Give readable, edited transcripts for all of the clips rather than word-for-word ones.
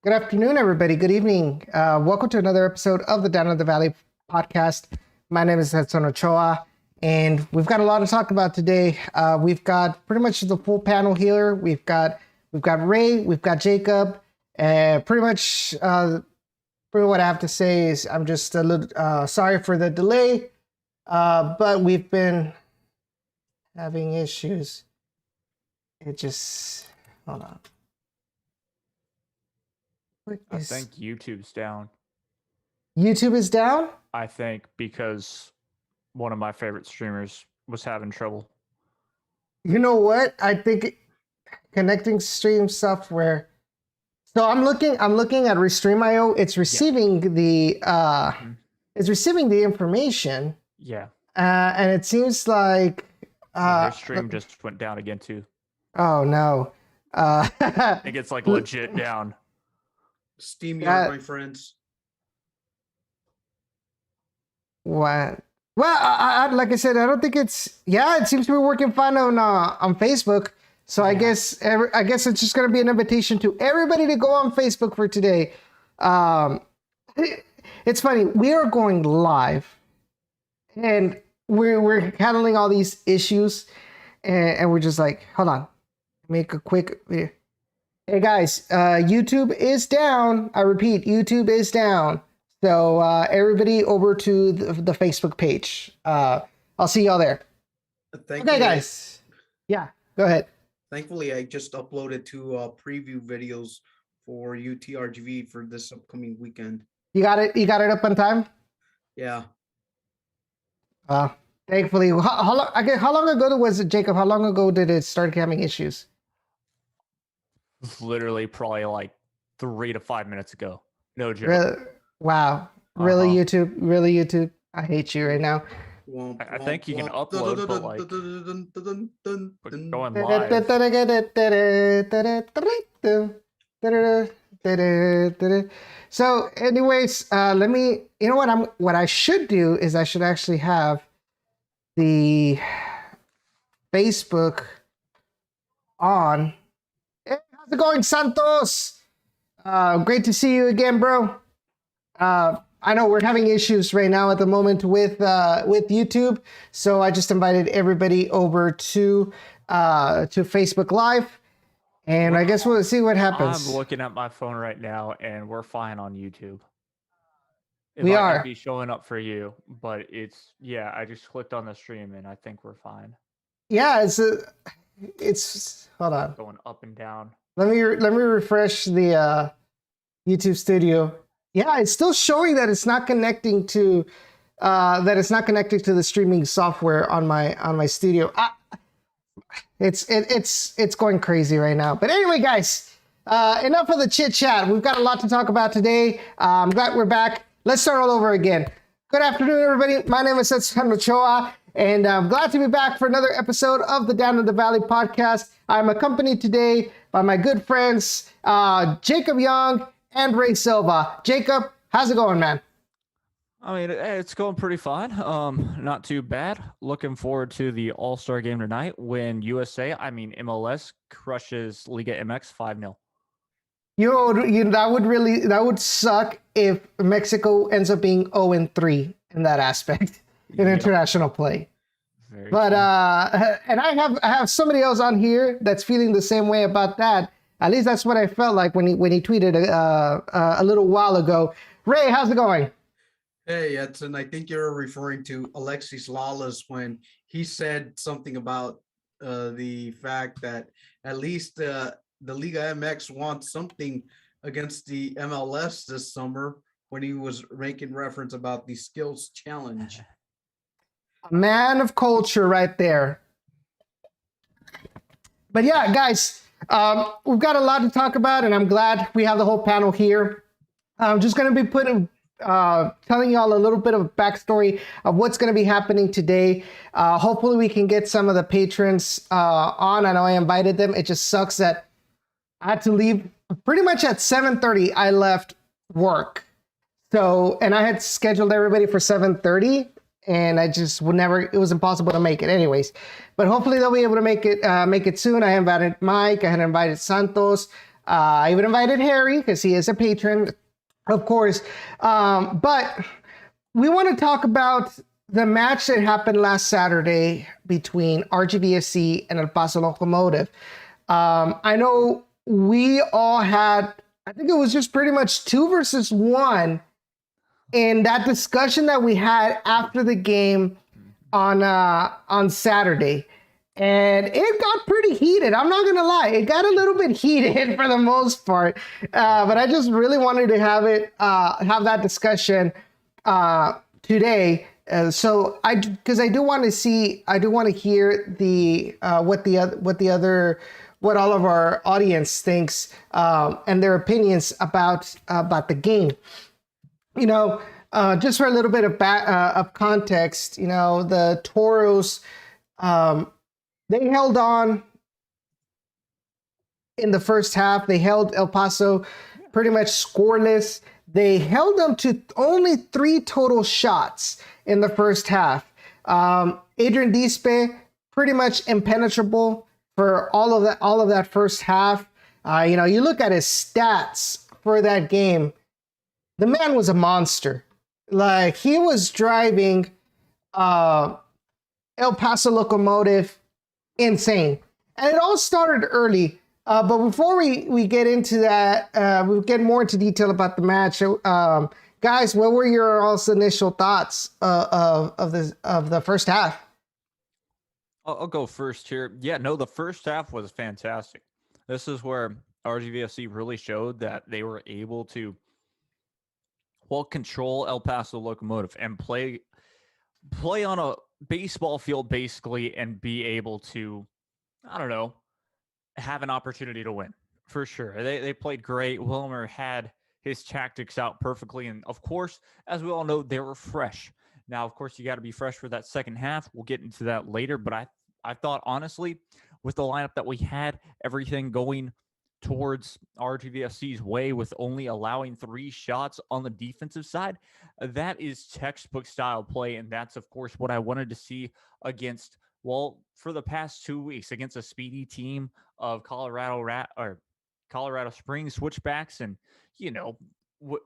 Good afternoon, everybody. Good evening. Welcome to another episode of the Down of the Valley podcast. My name is Edson Ochoa, and we've got a lot to talk about today. We've got pretty much the full panel here. We've got Ray, we've got Jacob, and pretty much what I have to say is I'm just a little sorry for the delay, but we've been having issues. Hold on. I think YouTube's down. YouTube is down? I think because one of my favorite streamers was having trouble. You know what? I think connecting stream software. So I'm looking at Restream.io. It's receiving it's receiving the information. Yeah. And it seems like Their stream just went down again too. Oh no. I think it's like legit down. SteamYard, my friends. What? Well, I like I said, I don't think it's. Yeah, it seems to be working fine on Facebook. So yeah. I guess it's just gonna be an invitation to everybody to go on Facebook for today. It's funny. We are going live, and we're handling all these issues, and we're just like, hold on, make a quick video. Hey guys, YouTube is down. I repeat, YouTube is down. So everybody over to the Facebook page. I'll see y'all there. Okay, guys. Yeah, go ahead. Thankfully, I just uploaded two preview videos for RGV for this upcoming weekend. You got it. You got it up on time. Yeah. Thankfully, how long ago was it, Jacob? How long ago did it start having issues? Literally probably like 3 to 5 minutes ago. No joke. Really? Wow. Really, YouTube? Really, YouTube? I hate you right now. I think you can upload, but like going live. So anyways, you know what I should do is I should actually have the Facebook on. Hey, how's it going, Santos? Great to see you again, bro. I know we're having issues right now at the moment with YouTube, so I just invited everybody over to Facebook Live, and I guess we'll see what happens. I'm looking at my phone right now, and we're fine on YouTube. We might are not be showing up for you, but I just clicked on the stream, and I think we're fine. Yeah, it's hold on. Going up and down. Let me refresh the YouTube Studio. Yeah, it's still showing that it's not connecting to the streaming software on my studio. It's going crazy right now. But anyway, guys, enough of the chit chat. We've got a lot to talk about today. I'm glad we're back. Let's start all over again. Good afternoon, everybody. My name is Edson Ochoa, and I'm glad to be back for another episode of the Down of the Valley podcast. I'm accompanied today by my good friends, Jacob Young and Ray Silva. Jacob, how's it going, man? I mean, it's going pretty fine. Not too bad. Looking forward to the All-Star game tonight when MLS crushes Liga MX 5-0. That would suck if Mexico ends up being 0-3 in that aspect in international play. But and I have somebody else on here that's feeling the same way about that. At least that's what I felt like when he tweeted a little while ago. Ray, how's it going? Hey, Edson, I think you're referring to Alexis Lawless when he said something about the fact that at least the Liga MX wants something against the MLS this summer when he was making reference about the skills challenge. A man of culture right there. But yeah, guys, we've got a lot to talk about, and I'm glad we have the whole panel here. I'm just going to be telling y'all a little bit of a backstory of what's going to be happening today. Hopefully we can get some of the patrons on. I know I invited them. It just sucks that I had to leave pretty much at 7:30. I left work. And I had scheduled everybody for 7:30, and I just would never, it was impossible to make it anyways. But hopefully they'll be able to make it soon. I invited Mike, I had invited Santos, I even invited Harry because he is a patron, of course. But we want to talk about the match that happened last Saturday between RGVFC and El Paso Locomotive. I know we all had, I think it was just pretty much 2 versus 1 in that discussion that we had after the game on Saturday. And it got pretty heated. I'm not going to lie. It got a little bit heated for the most part. But I just really wanted to have that discussion today. Because I do want to hear what all of our audience thinks and their opinions about the game. Just for a little bit of context, the Toros, they held on in the first half. They held El Paso pretty much scoreless. They held them to only 3 total shots in the first half. Adrian Dispe, pretty much impenetrable for all of that first half. You look at his stats for that game. The man was a monster. Like, he was driving El Paso Locomotive insane. And it all started early. But before we get into that, we'll get more into detail about the match. Guys, what were your all's initial thoughts of the first half? I'll go first here. Yeah, no, the first half was fantastic. This is where RGVFC really showed that they were able to, control El Paso Locomotive and play on a baseball field basically, and be able to, I don't know, have an opportunity to win for sure. They played great. Wilmer had his tactics out perfectly, and of course, as we all know, they were fresh. Now, of course, you got to be fresh for that second half. We'll get into that later, but I thought, honestly, with the lineup that we had, everything going towards RGVFC's way with only allowing 3 shots on the defensive side, that is textbook style play, and that's, of course, what I wanted to see against, for the past 2 weeks, against a speedy team of Colorado Springs switchbacks, and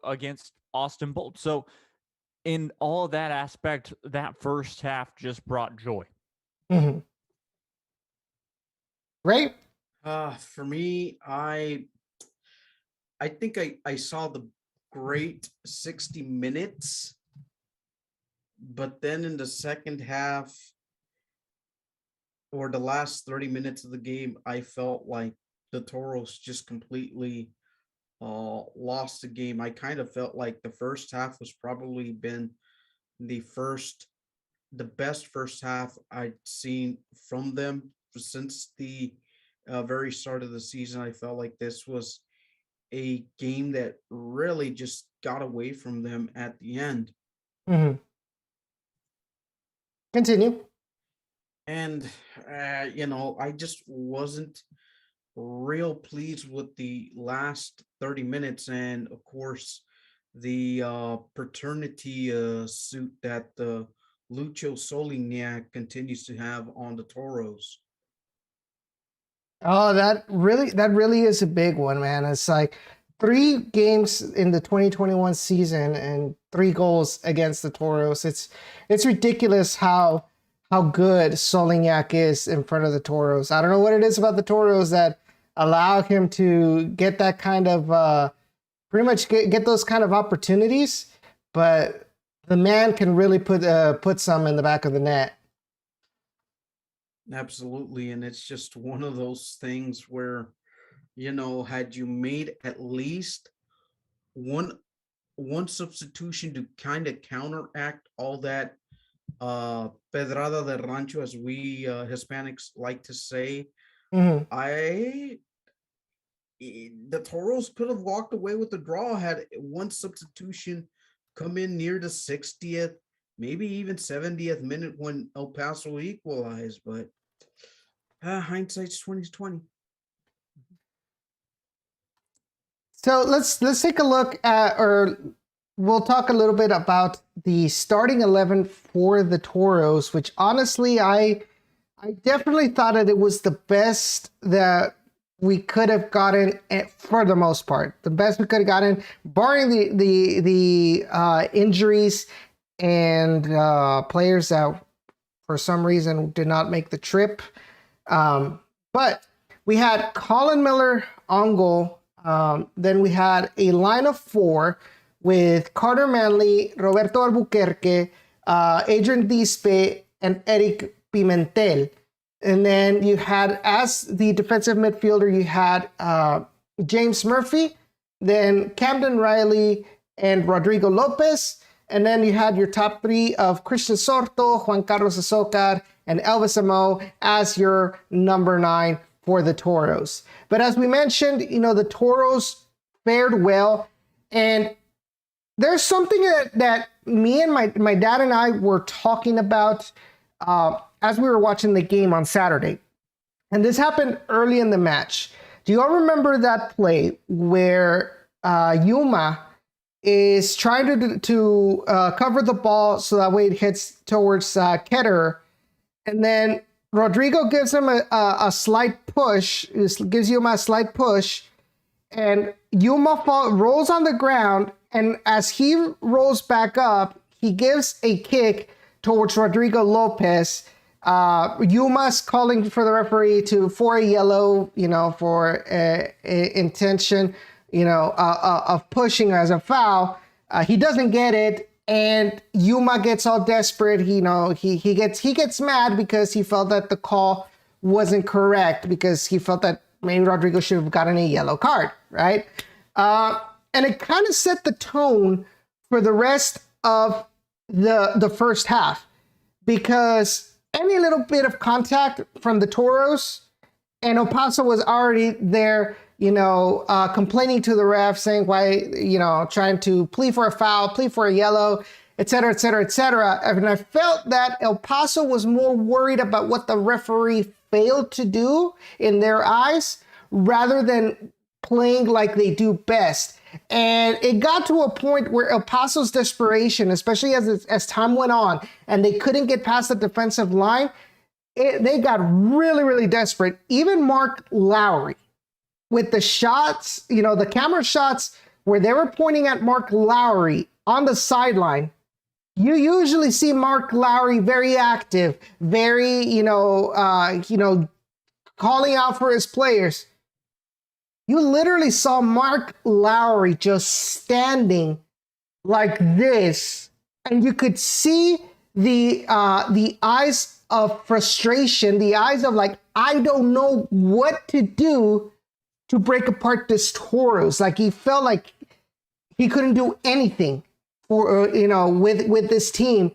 against Austin Bolt. So in all of that aspect, that first half just brought joy. Mm-hmm. Right? For me, I think I saw the great 60 minutes, but then in the second half, or the last 30 minutes of the game, I felt like the Toros just completely lost the game. I kind of felt like the first half was probably been the best first half I'd seen from them since the very start of the season. I felt like this was a game that really just got away from them at the end. Mm-hmm. Continue. And, I just wasn't real pleased with the last 30 minutes. And of course, the paternity suit that Lucho Solignac continues to have on the Toros. Oh, that really is a big one, man. It's like 3 games in the 2021 season and 3 goals against the Toros. It's ridiculous how good Solignac is in front of the Toros. I don't know what it is about the Toros that allow him to get that kind of pretty much get those kind of opportunities, but the man can really put some in the back of the net. Absolutely. And it's just one of those things where, had you made at least one substitution to kind of counteract all that pedrada de rancho, as we Hispanics like to say, Mm-hmm. the Toros could have walked away with the draw had one substitution come in near the 60th, maybe even 70th minute when El Paso equalized. But hindsight's 2020. So let's take a look at, or we'll talk a little bit about the starting 11 for the Toros, which honestly I definitely thought that it was the best that we could have gotten for the most part. The best we could have gotten, barring the injuries and players that for some reason did not make the trip. But we had Colin Miller on goal. Then we had a line of four with Carter Manley, Roberto Albuquerque, Adrian Dispe, and Eric Pimentel. And then you had, as the defensive midfielder, you had James Murphy, then Camden Riley, and Rodrigo Lopez. And then you had your top three of Christian Sorto, Juan Carlos Azocar, and Elvis Amo as your number 9 for the Toros. But as we mentioned, the Toros fared well. And there's something that me and my dad and I were talking about as we were watching the game on Saturday. And this happened early in the match. Do you all remember that play where Yuma is trying to cover the ball so that way it hits towards Ketterer, and then Rodrigo gives him a slight push, gives Yuma a slight push, and Yuma rolls on the ground, and as he rolls back up, he gives a kick towards Rodrigo Lopez. Yuma's calling for the referee for a yellow, for intention, of pushing as a foul. He doesn't get it, and Yuma gets all desperate. He gets mad because he felt that the call wasn't correct, because he felt that maybe Rodrigo should have gotten a yellow card, right? And it kind of set the tone for the rest of the first half, because any little bit of contact from the Toros, and El Paso was already there, complaining to the ref, saying why, trying to plead for a foul, plead for a yellow, et cetera, et cetera, et cetera. And I felt that El Paso was more worried about what the referee failed to do in their eyes rather than playing like they do best. And it got to a point where El Paso's desperation, especially as time went on and they couldn't get past the defensive line, they got really, really desperate. Even Mark Lowry, with the shots, the camera shots where they were pointing at Mark Lowry on the sideline, you usually see Mark Lowry very active, very, calling out for his players. You literally saw Mark Lowry just standing like this, and you could see the eyes of frustration, the eyes of like, I don't know what to do to break apart this Toros. Like, he felt like he couldn't do anything for with this team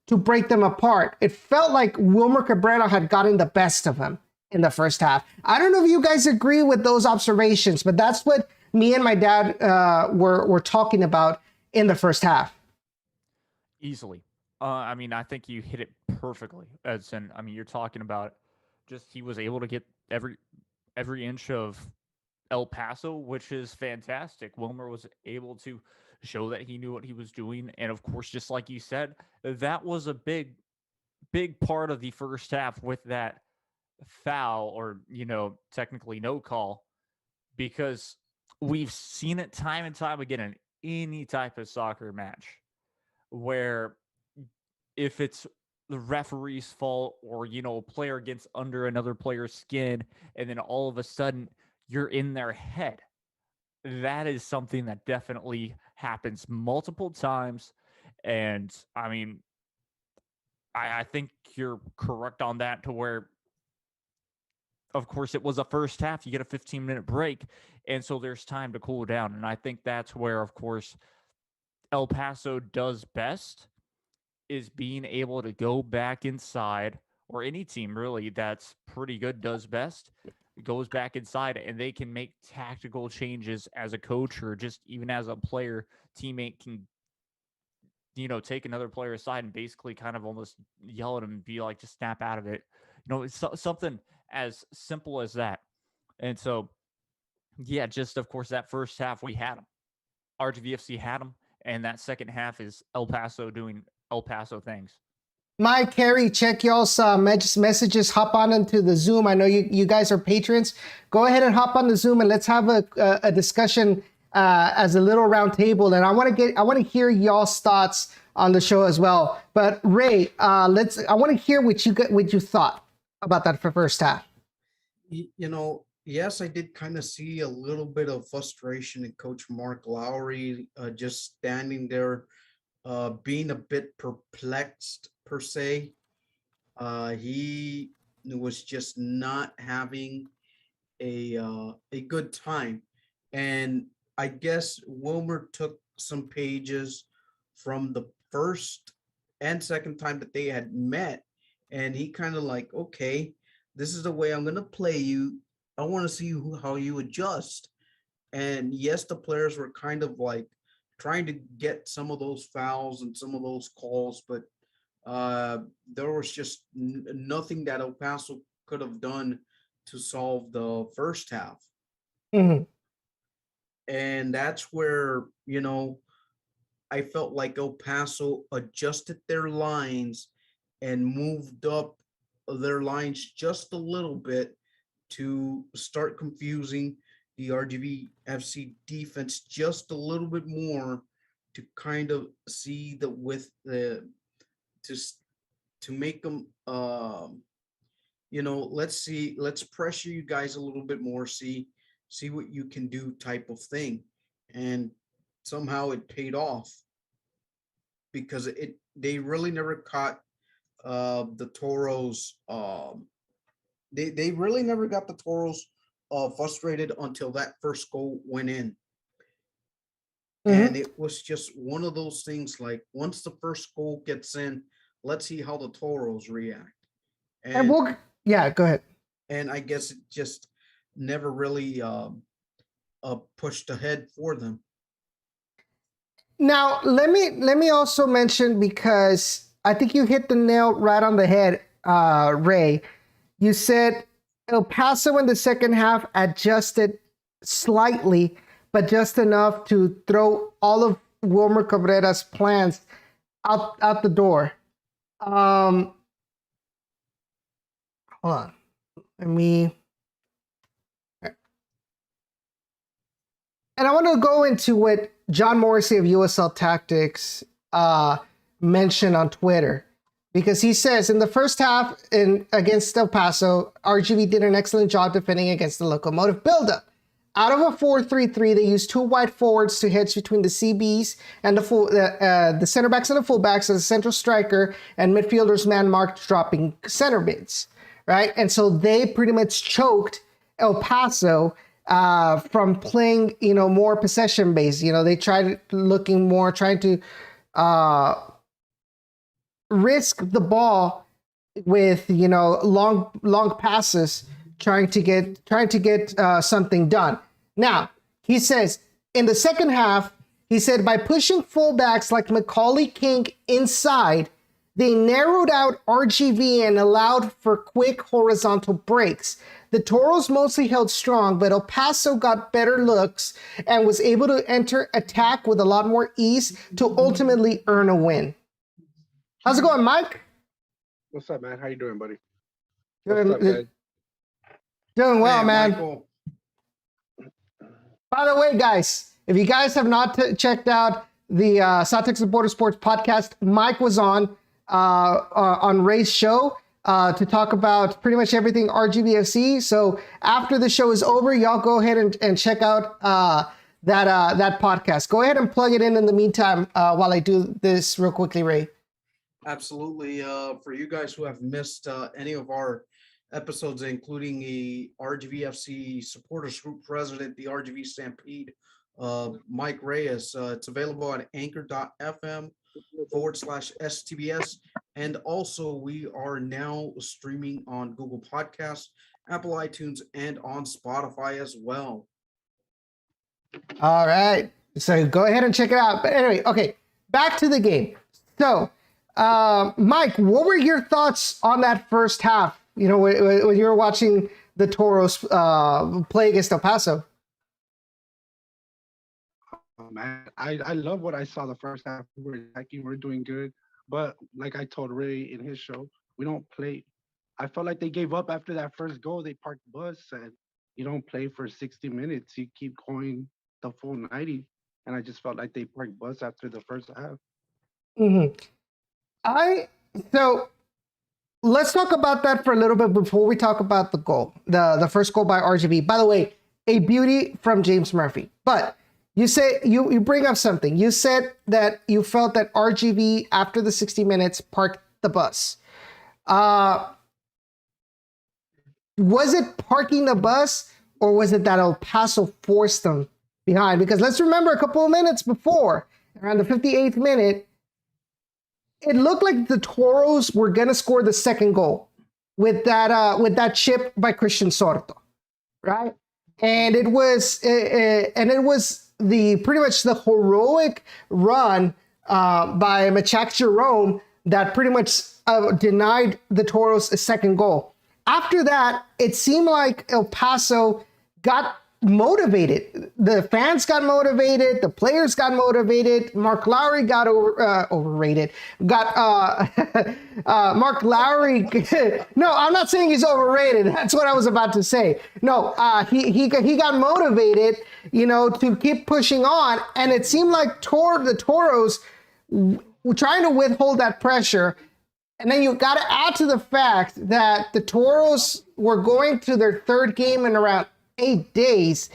to break them apart. It felt like Wilmer Cabrera had gotten the best of him in the first half. I don't know if you guys agree with those observations, but that's what me and my dad were talking about in the first half. Easily. I think you hit it perfectly, Edson. You're talking about just he was able to get every inch of El Paso, which is fantastic. Wilmer was able to show that he knew what he was doing. And of course, just like you said, that was a big part of the first half with that foul, or technically no call, because we've seen it time and time again in any type of soccer match where if it's the referee's fault, or a player gets under another player's skin and then all of a sudden you're in their head, that is something that definitely happens multiple times. And I think you're correct on that, to where of course, it was a first half. You get a 15-minute break, and so there's time to cool down. And I think that's where, of course, El Paso does best, is being able to go back inside, or any team really that's pretty good does best, goes back inside, and they can make tactical changes as a coach, or just even as a player. Teammate can, take another player aside and basically kind of almost yell at him and be like, just snap out of it. It's something as simple as that. And so, yeah, just of course that first half we had them. RGVFC had them, and that second half is El Paso doing El Paso things. Mike, Carrie, check y'all's messages. Hop on into the Zoom. I know you guys are patrons. Go ahead and hop on the Zoom and let's have a discussion as a little round table. And I want to hear y'all's thoughts on the show as well. But Ray, I want to hear what you thought about that for first half. Yes, I did kind of see a little bit of frustration in Coach Mark Lowry, just standing there, being a bit perplexed per se. He was just not having a good time, and I guess Wilmer took some pages from the first and second time that they had met, and he kind of like, okay, this is the way I'm gonna play you. I want to see how you adjust. And yes, the players were kind of like trying to get some of those fouls and some of those calls, but there was just nothing that El Paso could have done to solve the first half. Mm-hmm. And that's where, I felt like El Paso adjusted their lines and moved up their lines just a little bit to start confusing the RGVFC defense just a little bit more, to kind of see the with the to make them let's pressure you guys a little bit more, see what you can do type of thing. And somehow it paid off, because they really never caught the Toros. They really never got the Toros frustrated until that first goal went in. And it was just one of those things, like once the first goal gets in, let's see how the Toros react. And go ahead. And I guess it just never really pushed ahead for them. Now, let me also mention, because I think you hit the nail right on the head, Ray. You said El Paso in the second half adjusted slightly, but just enough to throw all of Wilmer Cabrera's plans out the door. Hold on. And I want to go into what John Morrissey of USL Tactics mentioned on Twitter, because he says in the first half against El Paso, RGV did an excellent job defending against the Locomotive buildup. Out of a 4-3-3, they used two wide forwards to hedge between the CBs and the center backs and the fullbacks as a central striker, and midfielders man marked dropping center mids, right? And so they pretty much choked El Paso from playing, more possession based. They tried trying to risk the ball with, long passes, trying to get something done. Now, he says in the second half, he said by pushing fullbacks like Macaulay King inside, they narrowed out RGV and allowed for quick horizontal breaks. The Toros mostly held strong, but El Paso got better looks and was able to enter attack with a lot more ease to ultimately earn a win. How's it going, Mike? What's up, man? How you doing, buddy? Doing, What's up, guys? Doing well, Hey, man. Michael. By the way, guys, if you guys have not checked out the South Texas Border Sports podcast, Mike was on Ray's show to talk about pretty much everything RGVFC. So after the show is over, y'all go ahead and check out that podcast. Go ahead and plug it in the meantime while I do this real quickly, Ray. Absolutely. For you guys who have missed any of our episodes, including the RGVFC supporters group president, the RGV Stampede, Mike Reyes, it's available at anchor.fm/STBS. And also we are now streaming on Google Podcasts, Apple iTunes, and on Spotify as well. All right. So go ahead and check it out. But anyway, okay, back to the game. So, Mike, what were your thoughts on that first half? When you were watching the Toros play against El Paso. Man, I love what I saw the first half. We were attacking, we were doing good. But like I told Ray in his show, we don't play. I felt like they gave up after that first goal. They parked the bus and you don't play for 60 minutes. You keep going the full 90. And I just felt like they parked bus after the first half. Hmm. I so let's talk about that for a little bit before we talk about the goal, the first goal by RGV. By the way, a beauty from James Murphy. But you say you bring up something. You said that you felt that RGV after the 60 minutes parked the bus. Uh, was it parking the bus or was it that El Paso forced them behind? Because let's remember a couple of minutes before, around the 58th minute, it looked like the Toros were gonna score the second goal with that chip by Christian Sorto, right? And it was the pretty much the heroic run by Machak Jerome that pretty much denied the Toros a second goal. After that, it seemed like El Paso got motivated. The fans got motivated. The players got motivated. Mark Lowry got overrated. Got Mark Lowry. No, I'm not saying he's overrated. That's what I was about to say. No, he got motivated, to keep pushing on, and it seemed like the Toros were trying to withhold that pressure. And then you got to add to the fact that the Toros were going to their third game in around 8 days.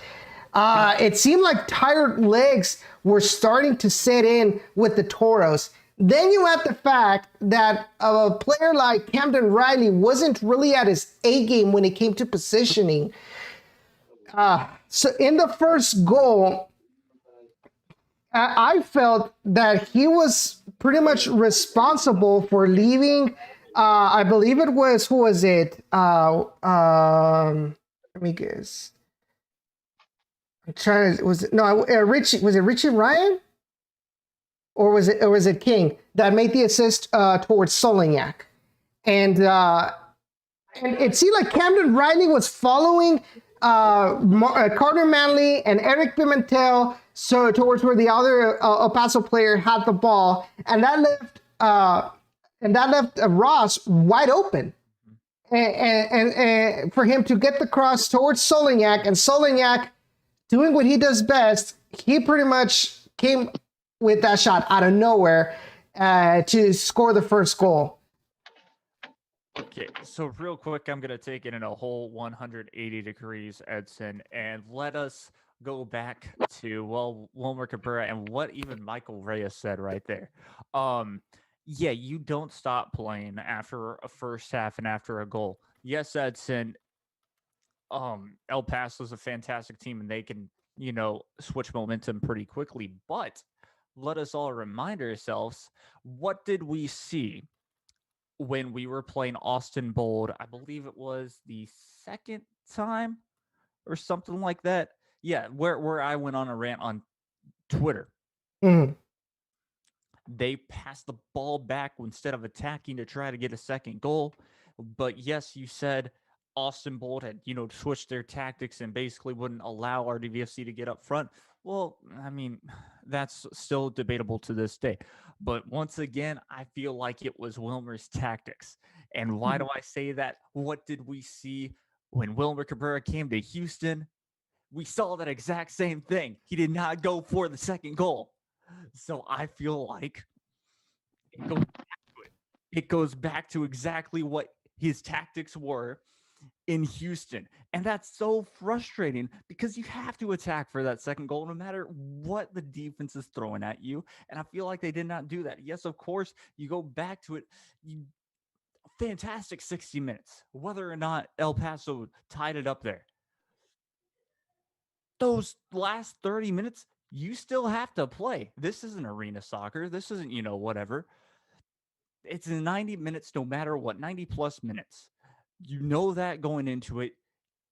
It seemed like tired legs were starting to set in with the Toros. Then you add the fact that a player like Camden Riley wasn't really at his A game when it came to positioning. So in the first goal, I felt that he was pretty much responsible for leaving. I believe it was, who was it? Let me guess. I'm trying to, Richie? Was it Richie Ryan? Or was it King that made the assist towards Solignac? And it seemed like Camden Riley was following Carter Manley and Eric Pimentel towards where the other El Paso player had the ball, and that left Ross wide open, and for him to get the cross towards Solignac, and Solignac doing what he does best, he pretty much came with that shot out of nowhere to score the first goal. Okay, so real quick, I'm going to take it in a whole 180 degrees, Edson, and let us go back to, Wilmer Cabrera and what even Michael Reyes said right there. Yeah, you don't stop playing after a first half and after a goal. Yes, Edson, El Paso's a fantastic team and they can, switch momentum pretty quickly, but let us all remind ourselves, what did we see when we were playing Austin Bold? I believe it was the second time or something like that. Yeah, where I went on a rant on Twitter. Mm-hmm. They passed the ball back instead of attacking to try to get a second goal. But yes, you said Austin Bold had, switched their tactics and basically wouldn't allow RGVFC to get up front. Well, I mean, that's still debatable to this day. But once again, I feel like it was Wilmer's tactics. And why do I say that? What did we see when Wilmer Cabrera came to Houston? We saw that exact same thing. He did not go for the second goal. So I feel like it goes back to exactly what his tactics were in Houston. And that's so frustrating because you have to attack for that second goal no matter what the defense is throwing at you. And I feel like they did not do that. Yes, of course, you go back to it. Fantastic 60 minutes, whether or not El Paso tied it up there. Those last 30 minutes, you still have to play. This isn't arena soccer. This isn't, whatever. It's 90 minutes no matter what, 90 plus minutes. You know that going into it.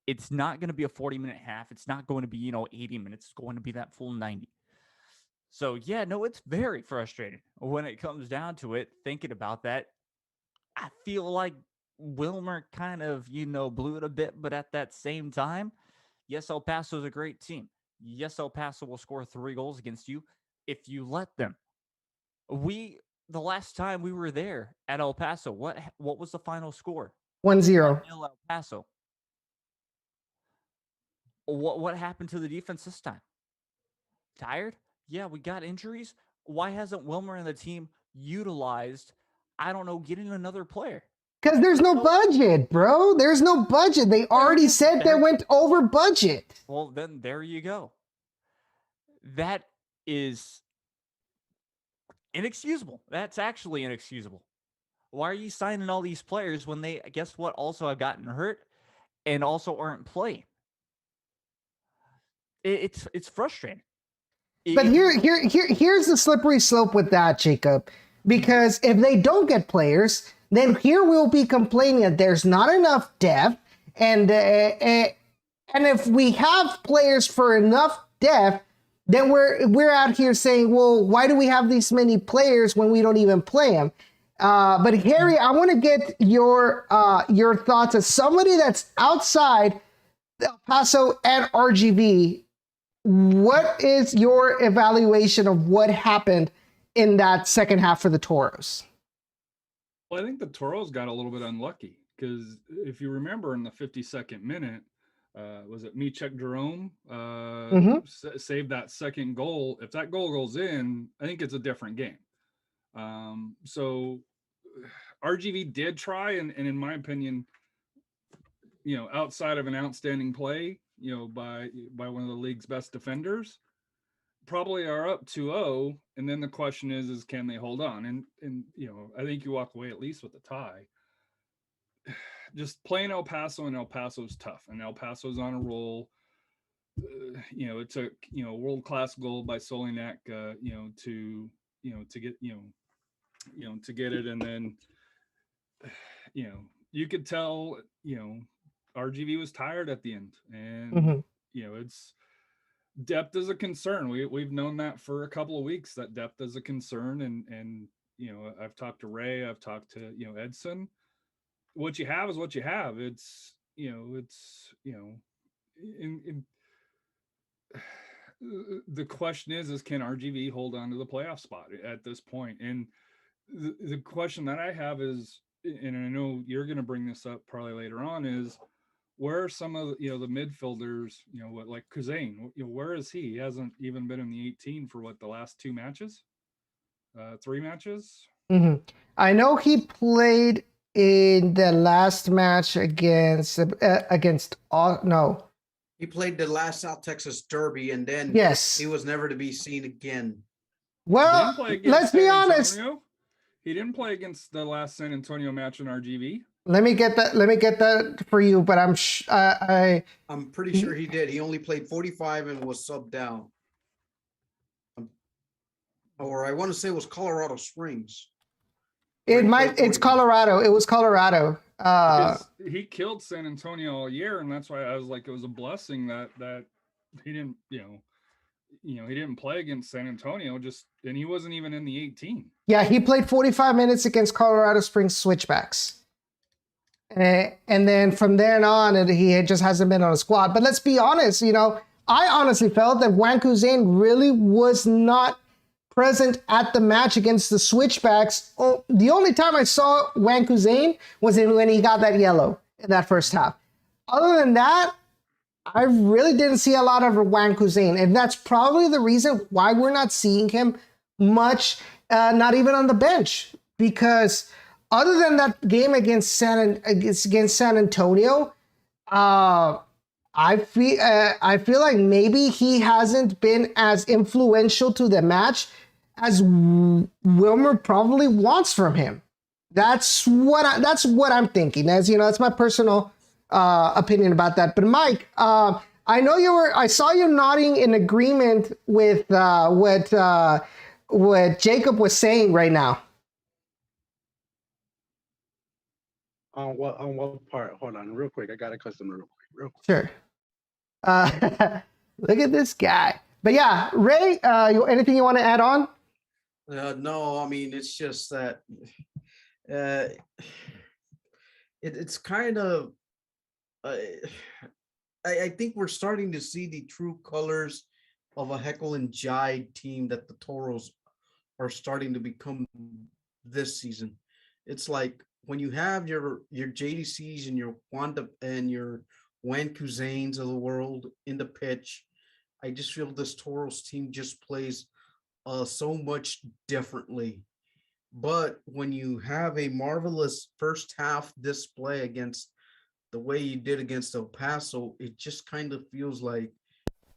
It's not going to be a 40-minute half. It's not going to be, 80 minutes. It's going to be that full 90. So, yeah, no, it's very frustrating when it comes down to it. Thinking about that, I feel like Wilmer kind of, blew it a bit. But at that same time, yes, El Paso is a great team. Yes, El Paso will score 3 goals against you if you let them. We the last time we were there at El Paso, what was the final score? 1-0. 1-0 El Paso. What happened to the defense this time? Tired? Yeah, we got injuries. Why hasn't Wilmer and the team utilized, I don't know, getting another player? Because there's no budget, bro. There's no budget. They already said they went over budget. Well, then there you go. That is inexcusable. That's actually inexcusable. Why are you signing all these players when they, guess what, also have gotten hurt and also aren't playing? It's frustrating. But here's the slippery slope with that, Jacob. Because if they don't get players, then here we'll be complaining that there's not enough depth, and if we have players for enough depth, then we're out here saying, well, why do we have these many players when we don't even play them? But Harry, I want to get your thoughts as somebody that's outside El Paso and RGV. What is your evaluation of what happened in that second half for the Toros? Well, I think the Toros got a little bit unlucky because if you remember in the 52nd minute, was it Michek Jerome saved that second goal? If that goal goes in, I think it's a different game. So RGV did try, and in my opinion, outside of an outstanding play, by one of the league's best defenders, probably are up 2-0, and then the question is can they hold on? And I think you walk away at least with a tie. Just playing El Paso, and El Paso's tough, and El Paso's on a roll. It took a world-class goal by Solinak, to get it, and then you could tell RGV was tired at the end, and it's depth is a concern. We've known that for a couple of weeks, that depth is a concern, and I've talked to Ray, I've talked to Edson. What you have is what you have. It's the question is can RGV hold on to the playoff spot at this point? And the question that I have is, and I know you're going to bring this up probably later on, is where are some of the midfielders, like Kuzane, where is he? He hasn't even been in the 18 for the last 2 matches, 3 matches. I know he played in the last match against no. He played the last South Texas Derby, and then he was never to be seen again. Well, let's be honest. He didn't play against the last San Antonio match in RGV. Let me get that for you, but I'm pretty sure he did. He only played 45 and was subbed down. Or I want to say it was Colorado Springs. It's Colorado. It was Colorado. He killed San Antonio all year, and that's why I was like, it was a blessing that he didn't, he didn't play against San Antonio, and he wasn't even in the 18. Yeah, he played 45 minutes against Colorado Springs Switchbacks. And then from then on, he just hasn't been on a squad. But let's be honest, I honestly felt that Juan Kuzane really was not present at the match against the Switchbacks. Oh, the only time I saw Juan Kuzane was when he got that yellow in that first half. Other than that, I really didn't see a lot of Juan Kuzane, and that's probably the reason why we're not seeing him much, not even on the bench, because other than that game against San Antonio, I feel like maybe he hasn't been as influential to the match as Wilmer probably wants from him. That's what I'm thinking. That's my personal opinion about that. But Mike, I know I saw you nodding in agreement with what Jacob was saying right now. On what part? Hold on, real quick. I got a customer real quick. Sure. Look at this guy. But yeah, Ray, anything you want to add on? No, I mean, it's just that it's kind of I think we're starting to see the true colors of a Heckle and Jive team that the Toros are starting to become this season. It's like when you have your JDCs and your Wanda and your Wan Kuzains of the world in the pitch, I just feel this Toros team just plays so much differently. But when you have a marvelous first half display against the way you did against El Paso, it just kind of feels like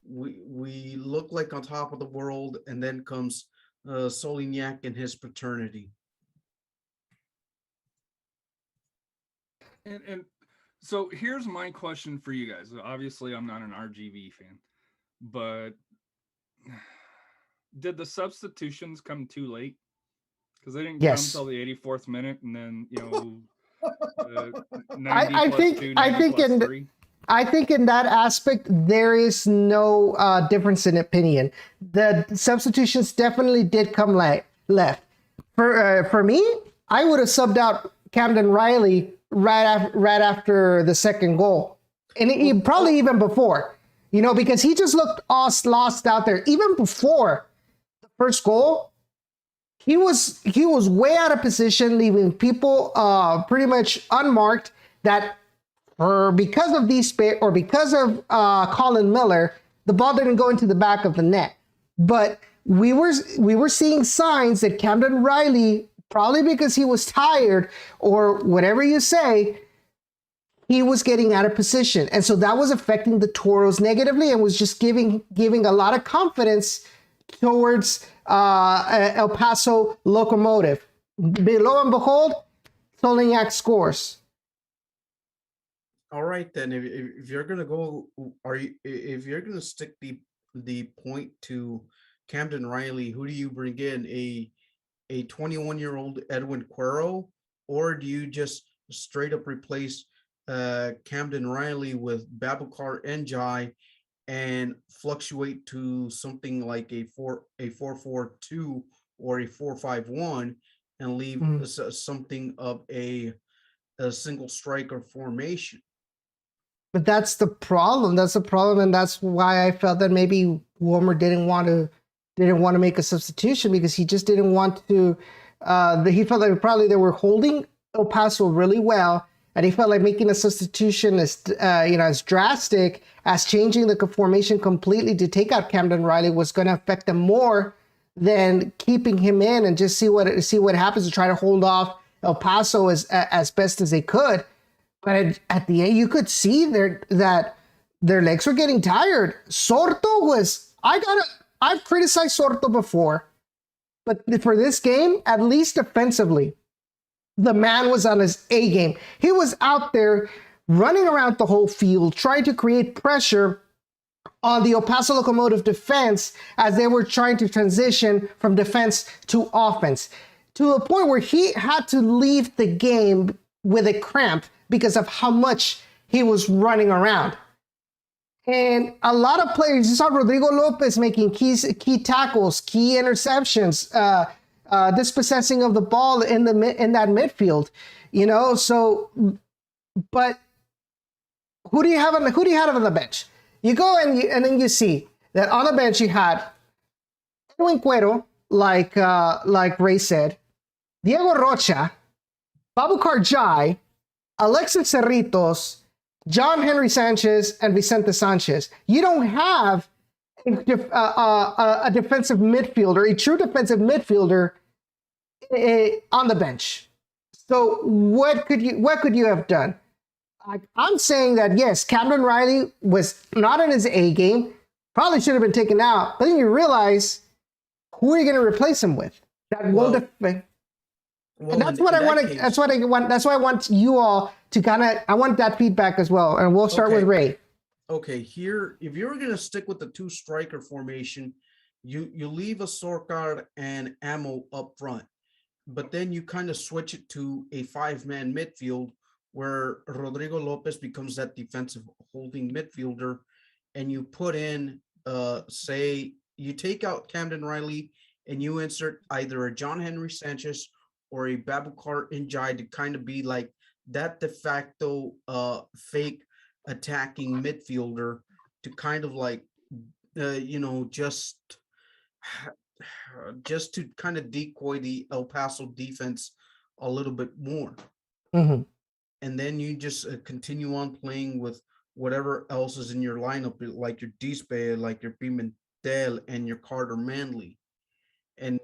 we look like on top of the world, and then comes Solignac and his paternity. And so here's my question for you guys. Obviously, I'm not an RGV fan, but did the substitutions come too late? Because they didn't Yes. come till the 84th minute, and then 90 I plus think 2, I 90 think plus in 3. I think in that aspect there is no difference in opinion. The substitutions definitely did come left. For me, I would have subbed out Camden Riley right after the second goal, and probably even before, because he just looked lost out there. Even before the first goal, he was way out of position, leaving people pretty much unmarked. That or because of because of Colin Miller, the ball didn't go into the back of the net. But we were seeing signs that Camden Riley, probably because he was tired or whatever you say, he was getting out of position, and so that was affecting the Toros negatively, and was just giving a lot of confidence towards El Paso Locomotive. Lo and behold, Solignac scores. All right, then. If you're gonna go, if you're gonna stick the point to Camden Riley, who do you bring in? A 21-year-old Edwin Cuero, or do you just straight up replace Camden Riley with Babukar Njai and fluctuate to something like a 4-4-2 or a 4-5-1, and leave something of a single striker formation? But that's the problem. That's the problem, and that's why I felt that maybe Wilmer didn't want to make a substitution, because he just didn't want to. He felt like probably they were holding El Paso really well, and he felt like making a substitution as drastic as changing the formation completely to take out Camden Riley was going to affect them more than keeping him in and just see what happens, to try to hold off El Paso as best as they could. But at the end, you could see that their legs were getting tired. Sorto was, I've criticized Sorto before, but for this game, at least defensively, the man was on his A game. He was out there running around the whole field, trying to create pressure on the El Paso Locomotive defense as they were trying to transition from defense to offense, to a point where he had to leave the game with a cramp because of how much he was running around. And a lot of players, you saw Rodrigo Lopez making key tackles, key interceptions, dispossessing of the ball in that midfield, So, but who do you have on the bench? You go and then you see that on the bench you had Edwin Cuero, like Ray said, Diego Rocha, Babukar Jai, Alexis Cerritos, John Henry Sanchez, and Vicente Sanchez. You don't have a defensive midfielder, a true defensive midfielder on the bench. So what could you have done? I'm saying that yes, Camden Riley was not in his A game, probably should have been taken out. But then you realize, who are you going to replace him with? That won't defend. Well, And that's what I want. That's what I want. That's why I want you all to I want that feedback as well. And we'll start with Ray. Okay, here, if you're going to stick with the two striker formation, you leave a Sorcar and Ammo up front, but then you kind of switch it to a 5-man midfield where Rodrigo Lopez becomes that defensive holding midfielder, and you put in, say, you take out Camden Riley and you insert either a John Henry Sanchez or a Babukar Njai to kind of be like that de facto fake attacking midfielder, to kind of like just just to kind of decoy the El Paso defense a little bit more. Mhm. And then you just continue on playing with whatever else is in your lineup, like your Dispe, like your Pimentel, and your Carter Manley, and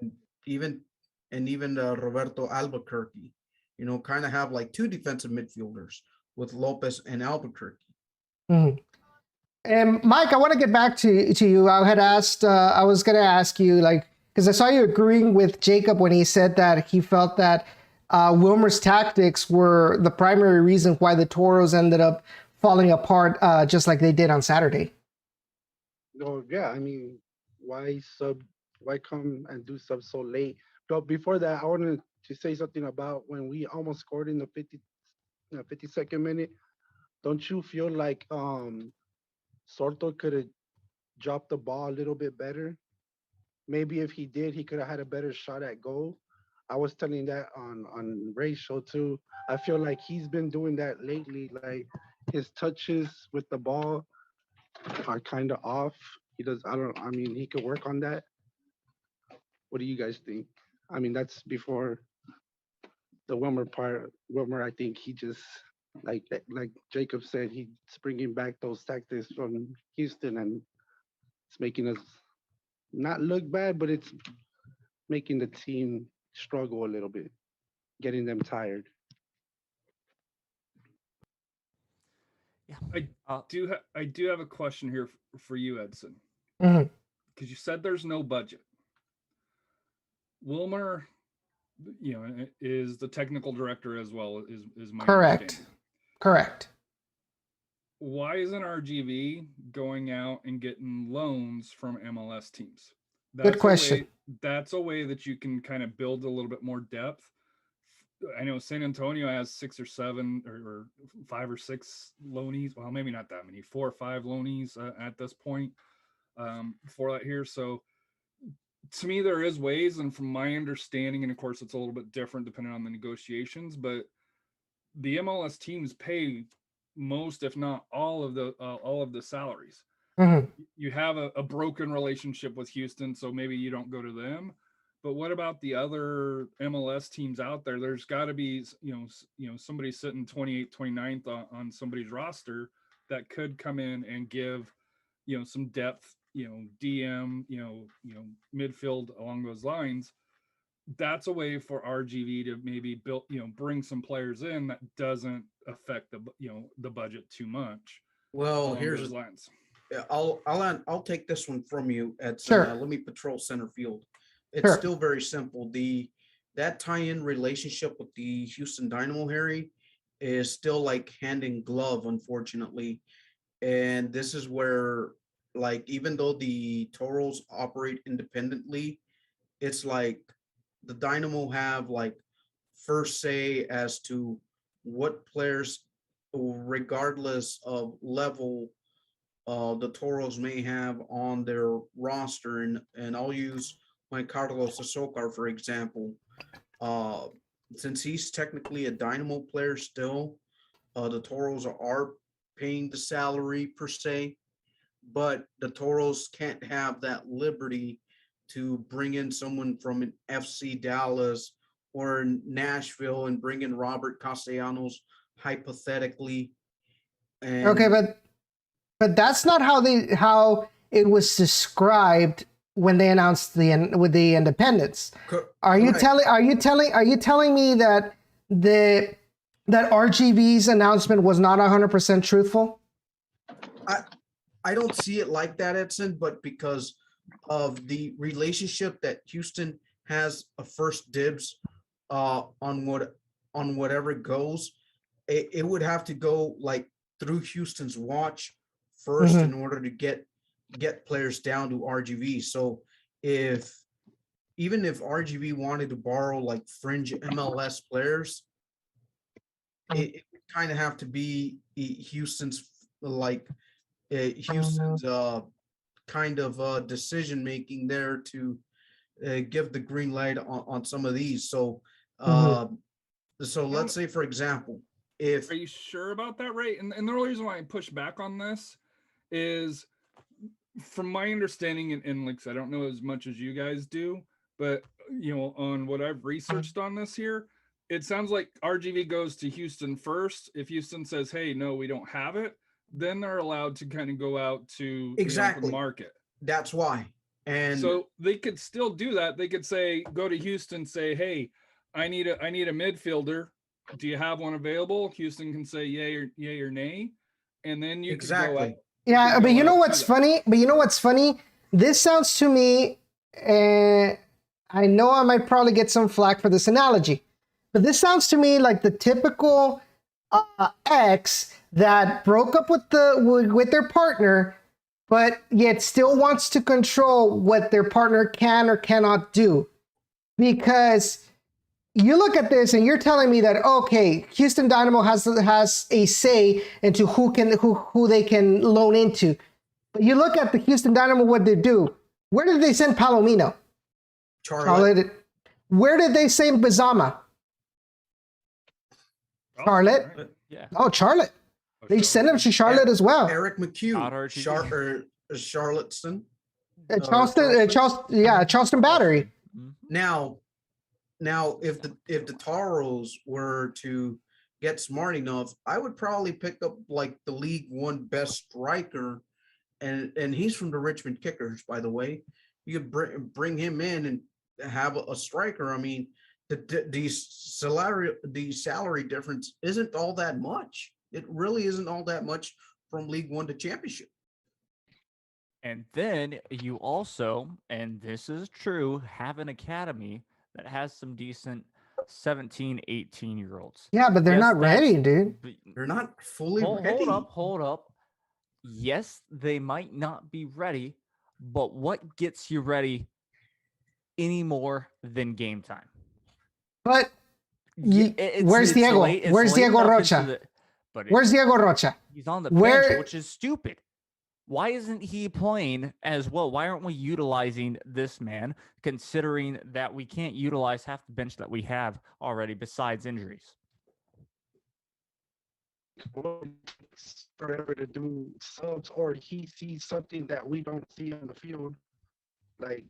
even Roberto Albuquerque. You know, kind of have like two defensive midfielders with Lopez and Albuquerque. Mhm. And Mike, I want to get back to you. I was going to ask you, like, because I saw you agreeing with Jacob when he said that he felt that Wilmer's tactics were the primary reason why the Toros ended up falling apart, just like they did on Saturday. No, yeah, I mean, why sub? Why come and do sub so late? But before that, I wanted to say something about when we almost scored in the 52nd minute. Don't you feel like Sorto could have dropped the ball a little bit better? Maybe if he did, he could have had a better shot at goal. I was telling that on Ray's show too. I feel like he's been doing that lately. Like his touches with the ball are kind of off. He does. I don't. I mean, he could work on that. What do you guys think? I mean, that's before the Wilmer part. Wilmer, I think he just like Jacob said, he's bringing back those tactics from Houston, and it's making us not look bad, but it's making the team struggle a little bit, getting them tired. Yeah. I do have a question here for you, Edson, Mhm. because you said there's no budget. Wilmer, is the technical director as well. Is my Correct. understanding. Correct. Why isn't RGV going out and getting loans from MLS teams? Good question. That's a way that you can kind of build a little bit more depth. I know San Antonio has 6 or 7 or 5 or 6 loanees. Well, maybe not that many, 4 or 5 loanees at this point for that here. So to me, there is ways, and from my understanding, and of course it's a little bit different depending on the negotiations, but the MLS teams pay most, if not all of the salaries. Mhm. You have a broken relationship with Houston, so maybe you don't go to them. But what about the other MLS teams out there? There's got to be, somebody sitting 28th, 29th on somebody's roster that could come in and give, some depth, DM, midfield along those lines. That's a way for RGV to maybe build, bring some players in that doesn't affect the budget too much. Well, Along here's those lines. I'll take this one from you, Edson. Sure. Let me patrol center field. It's Sure. still very simple. That tie-in relationship with the Houston Dynamo, Harry, is still like hand in glove, unfortunately. And this is where, like, even though the Toros operate independently, it's like the Dynamo have like first say as to what players, regardless of level, the Toros may have on their roster. And I'll use Juan Carlos Azocar, for example. Uh, since he's technically a Dynamo player still, the Toros are paying the salary per se, but the Toros can't have that liberty to bring in someone from an FC Dallas or Nashville and bring in Robert Castellanos hypothetically. Okay, And but that's not how it was described when they announced with the independence. Are you telling me that that RGV's announcement was not 100% truthful? I don't see it like that, Edson, but because of the relationship that Houston has a first dibs on whatever goes, it would have to go like through Houston's watch first in order to get players down to RGV. So even if RGV wanted to borrow like fringe MLS players, it would kind of have to be Houston's kind of decision making there to give the green light on some of these. So let's say, for example, if Are you sure about that, Ray? And the only reason why I push back on this is from my understanding, and like I said, I don't know as much as you guys do, but on what I've researched on this here, it sounds like RGV goes to Houston first. If Houston says, "Hey, no, we don't have it," then they're allowed to kind of go out to the Exactly. open market. That's why. And so they could still do that. They could say, go to Houston, say, "Hey, I need a midfielder. Do you have one available?" Houston can say yay or nay, and then you can go out. Yeah, but you know what's funny? This sounds to me, I know I might probably get some flack for this analogy, but this sounds to me like the typical ex that broke up with their partner, but yet still wants to control what their partner can or cannot do. Because you look at this and you're telling me that, okay, Houston Dynamo has a say into who they can loan into. But you look at the Houston Dynamo, what they do. Where did they send Palomino? Charlotte. Where did they send Bazama? Charlotte. Yeah. Oh, Charlotte. They sent him to Charlotte as well. Eric McHugh, Charlotteston. Charleston Battery. Now, if the Taros were to get smart enough, I would probably pick up like the League One best striker, and he's from the Richmond Kickers, by the way. You could bring him in and have a striker. I mean, the salary difference isn't all that much. It really isn't all that much from League One to Championship. And then you also, and this is true, have an academy that has some decent 17, 18-year-olds. Yeah, but they're not ready, dude. They're not fully ready. Hold up. Yes, they might not be ready, but what gets you ready any more than game time? But where's Diego? Where's Diego Rocha? Where's Diego Rocha? He's on the bench, which is stupid. Why isn't he playing as well? Why aren't we utilizing this man, considering that we can't utilize half the bench that we have already besides injuries? Forever to do subs, or he sees something that we don't see on the field. Like,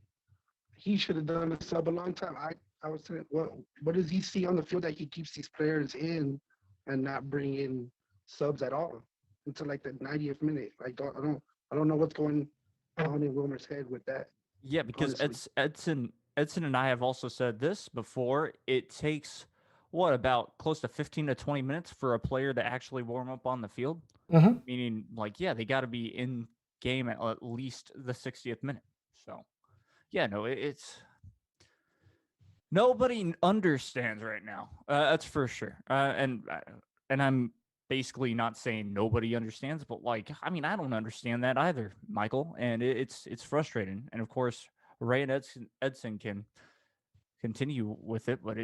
he should have done a sub a long time. I was saying, what does he see on the field that he keeps these players in and not bring in subs at all until like the 90th minute? Like, I don't know what's going on in Wilmer's head with that. Yeah, because Edson and I have also said this before. It takes about close to 15 to 20 minutes for a player to actually warm up on the field. Mm-hmm. Meaning, like, yeah, they got to be in game at least the 60th minute. So, yeah, no, it's nobody understands right now. That's for sure. And I'm basically not saying nobody understands, but like, I mean, I don't understand that either, Michael, and it's frustrating. And of course, Ray and Edson can continue with it, but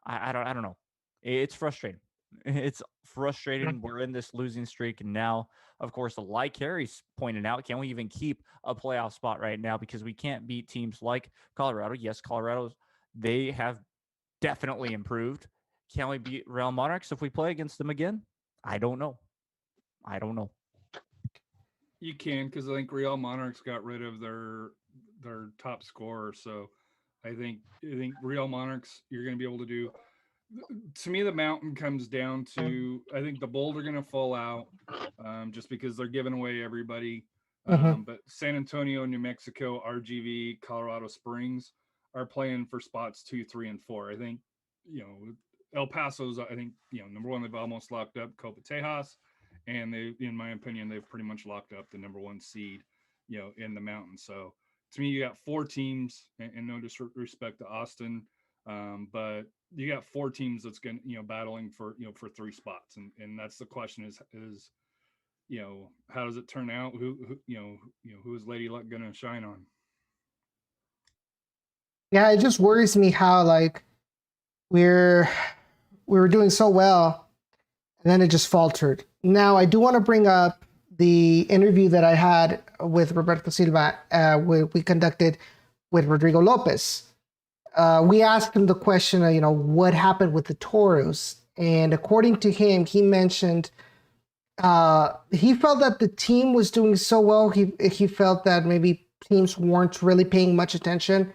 I don't know. It's frustrating. It's frustrating. We're in this losing streak, and now, of course, like Harry's pointed out, can we even keep a playoff spot right now? Because we can't beat teams like Colorado. Yes, Colorado, they have definitely improved. Can we beat Real Monarchs if we play against them again? I don't know. You can, because I think Real Monarchs got rid of their top scorer. So I think Real Monarchs, you're going to be able to do. To me, the mountain comes down to, I think the Bold are going to fall out just because they're giving away everybody. But San Antonio, New Mexico, RGV, Colorado Springs are playing for spots 2, 3, and 4. I think, El Paso's, I think, number one, they've almost locked up Copa Tejas, and they, in my opinion, they've pretty much locked up the number 1 seed, in the mountain. So to me, you got 4 teams, and no disrespect to Austin, but you got 4 teams that's going to, battling for 3 spots, and that's the question is how does it turn out? Who is Lady Luck going to shine on? Yeah, it just worries me how like we were doing so well, and then it just faltered. Now, I do want to bring up the interview that I had with Roberto Silva, we conducted with Rodrigo Lopez. We asked him the question, what happened with the Toros? And according to him, he mentioned he felt that the team was doing so well. He felt that maybe teams weren't really paying much attention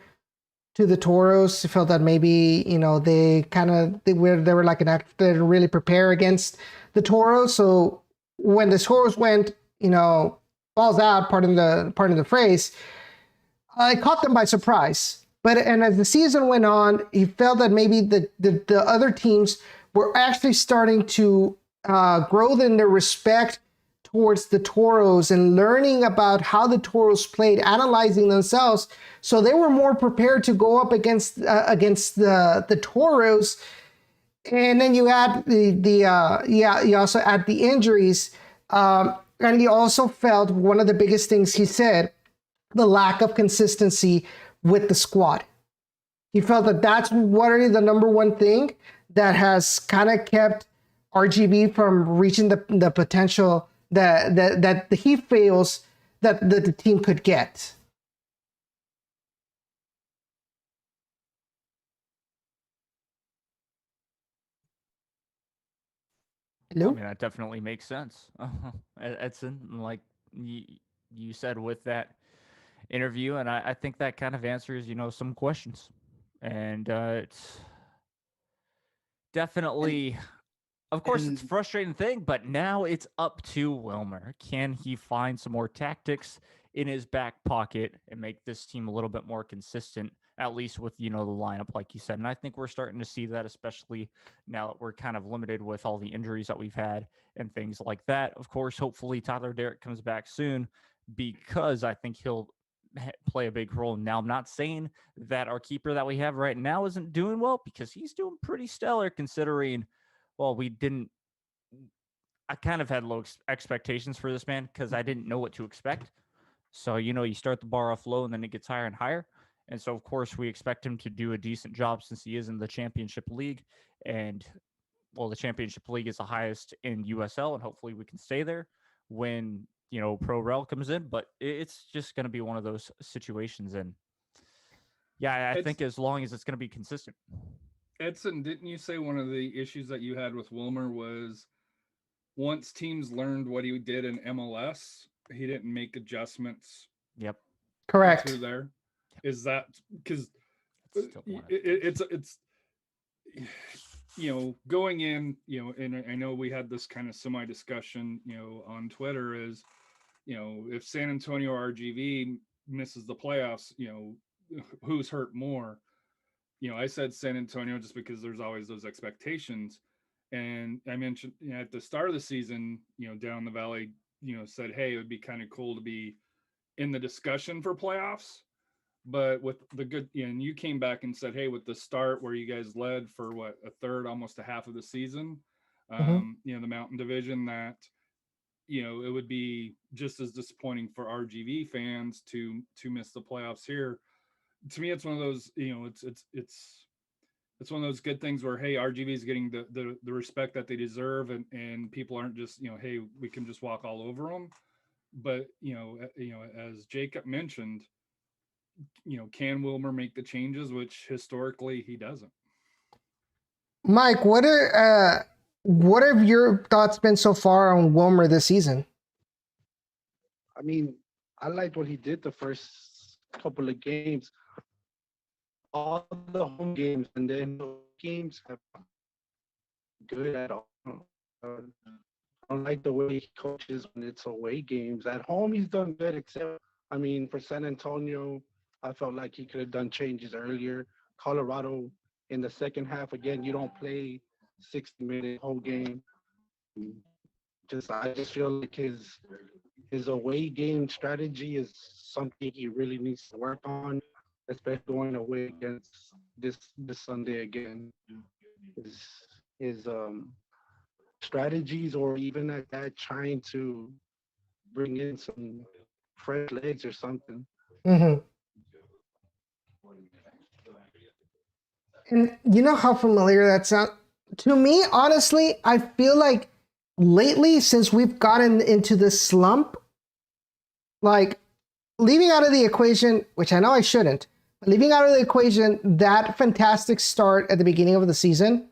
to the Toros. He felt that maybe they were like an actor to really prepare against the Toros. So when the Toros went, balls out, pardon the phrase, it caught them by surprise. And as the season went on, he felt that maybe the other teams were actually starting to grow in their respect towards the Toros and learning about how the Toros played, analyzing themselves. So they were more prepared to go up against the Toros. And then you add you also add the injuries. And he also felt one of the biggest things he said, the lack of consistency with the squad. He felt that that's really the number one thing that has kind of kept RGV from reaching the potential that he feels that the team could get. Hello? I mean, that definitely makes sense. Edson, like you said with that interview, and I think that kind of answers, some questions. And it's definitely, of course, it's a and frustrating thing, but now it's up to Wilmer. Can he find some more tactics in his back pocket and make this team a little bit more consistent, at least with, the lineup, like you said? And I think we're starting to see that, especially now that we're kind of limited with all the injuries that we've had and things like that. Of course, hopefully Tyler Derrick comes back soon, because I think he'll play a big role. Now, I'm not saying that our keeper that we have right now isn't doing well, because he's doing pretty stellar considering, well, I kind of had low expectations for this man because I didn't know what to expect. So, you start the bar off low and then it gets higher and higher. And so, of course, we expect him to do a decent job since he is in the championship league. And, well, the championship league is the highest in USL, and hopefully we can stay there when, Pro Rel comes in. But it's just going to be one of those situations. And, yeah, I think as long as it's going to be consistent. Edson, didn't you say one of the issues that you had with Wilmer was once teams learned what he did in MLS, he didn't make adjustments? Yep. Correct. Through there. Is that because it's going in, and I know we had this kind of semi discussion, on Twitter, is, if San Antonio RGV misses the playoffs, who's hurt more? I said San Antonio just because there's always those expectations. And I mentioned at the start of the season, down the valley, said, hey, it would be kind of cool to be in the discussion for playoffs. But with the good, and you came back and said, hey, with the start where you guys led for a third, almost a half of the season, the Mountain Division, that, it would be just as disappointing for RGV fans to miss the playoffs here. To me, it's one of those, it's one of those good things where, hey, RGV is getting the respect that they deserve, and people aren't just, hey, we can just walk all over them. But, as Jacob mentioned, can Wilmer make the changes, which historically he doesn't? Mike, what have your thoughts been so far on Wilmer this season? I mean, I liked what he did the first couple of games. All the home games, and then the games have been good at all. I don't like the way he coaches when it's away games. At home, he's done good, except, for San Antonio, I felt like he could have done changes earlier. Colorado, in the second half, again, you don't play 60-minute whole game. I just feel like his away game strategy is something he really needs to work on, especially going away against this Sunday again. His strategies, or even at that, trying to bring in some fresh legs or something. Mm-hmm. And you know how familiar that sounds to me? Honestly, I feel like lately, since we've gotten into this slump, like leaving out of the equation, which I know I shouldn't, but leaving out of the equation that fantastic start at the beginning of the season,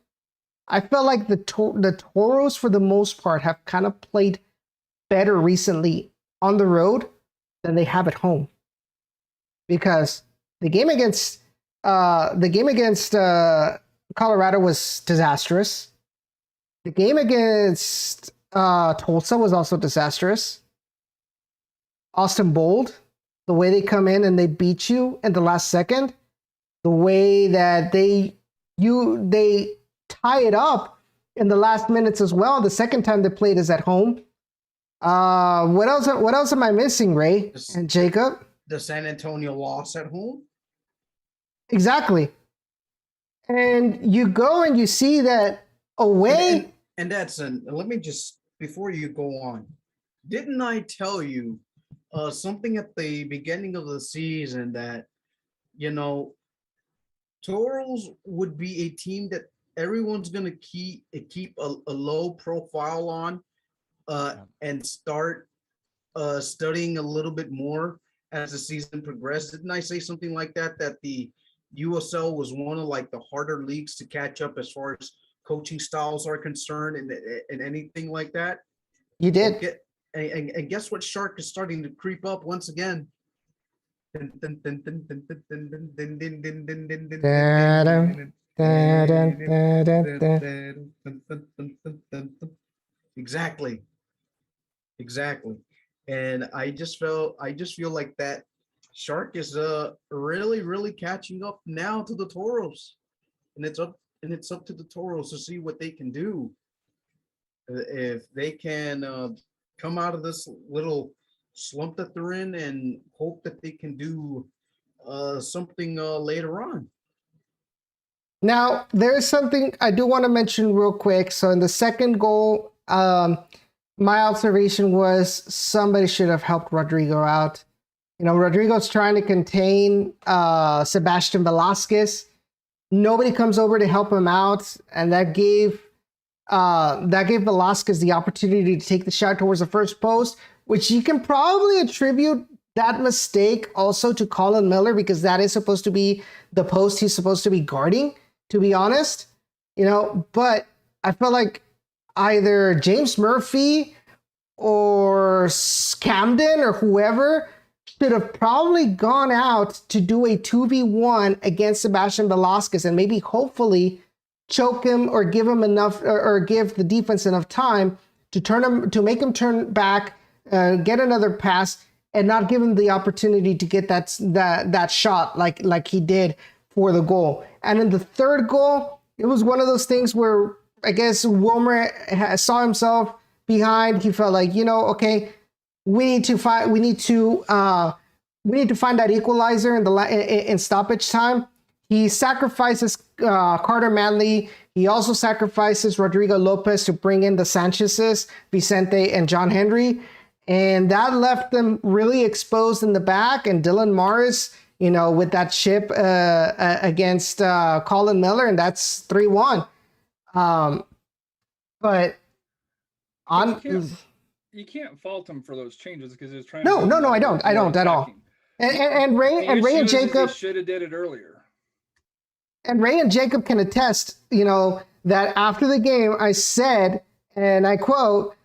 I felt like the Toros, for the most part, have kind of played better recently on the road than they have at home. Because the game against Colorado was disastrous. The game against Tulsa was also disastrous. Austin Bold, the way they come in and they beat you in the last second, the way that they tie it up in the last minutes as well. The second time they played is at home. What else am I missing, Ray and Jacob? The San Antonio loss at home. Exactly. And you go and you see that away. And that's let me just, before you go on, didn't I tell you something at the beginning of the season that, Toros would be a team that everyone's going to keep a low profile on and start studying a little bit more as the season progressed? Didn't I say something like that, that the USL was one of like the harder leagues to catch up as far as coaching styles are concerned and anything like that? You did. Well, and guess what shark is starting to creep up once again? Exactly. And I just feel like that shark is really catching up now to the Toros. And it's up to the Toros to see what they can do. If they can come out of this little slump that they're in and hope that they can do something later on. Now, there's something I do want to mention real quick. So in the second goal, my observation was somebody should have helped Rodrigo out. Rodrigo's trying to contain Sebastian Velasquez. Nobody comes over to help him out, and that gave Velasquez the opportunity to take the shot towards the first post, which you can probably attribute that mistake also to Colin Miller, because that is supposed to be the post he's supposed to be guarding, to be honest. But I felt like either James Murphy or Camden or whoever should have probably gone out to do a 2v1 against Sebastian Velasquez and maybe hopefully choke him or give him enough or give the defense enough time to make him turn back, get another pass, and not give him the opportunity to get that shot like he did for the goal. And in the third goal, it was one of those things where I guess Wilmer saw himself behind. He felt like, okay, we need to find that equalizer in stoppage time. He sacrifices Carter Manley. He also sacrifices Rodrigo Lopez to bring in the Sanchez's, Vicente and John Henry. And that left them really exposed in the back. And Dylan Morris, with that chip against Colin Miller, and that's 3-1. But you can't fault him for those changes because he's trying. No, I don't at all. And Ray and Jacob should have did it earlier. And Ray and Jacob can attest, that after the game I said, and I quote,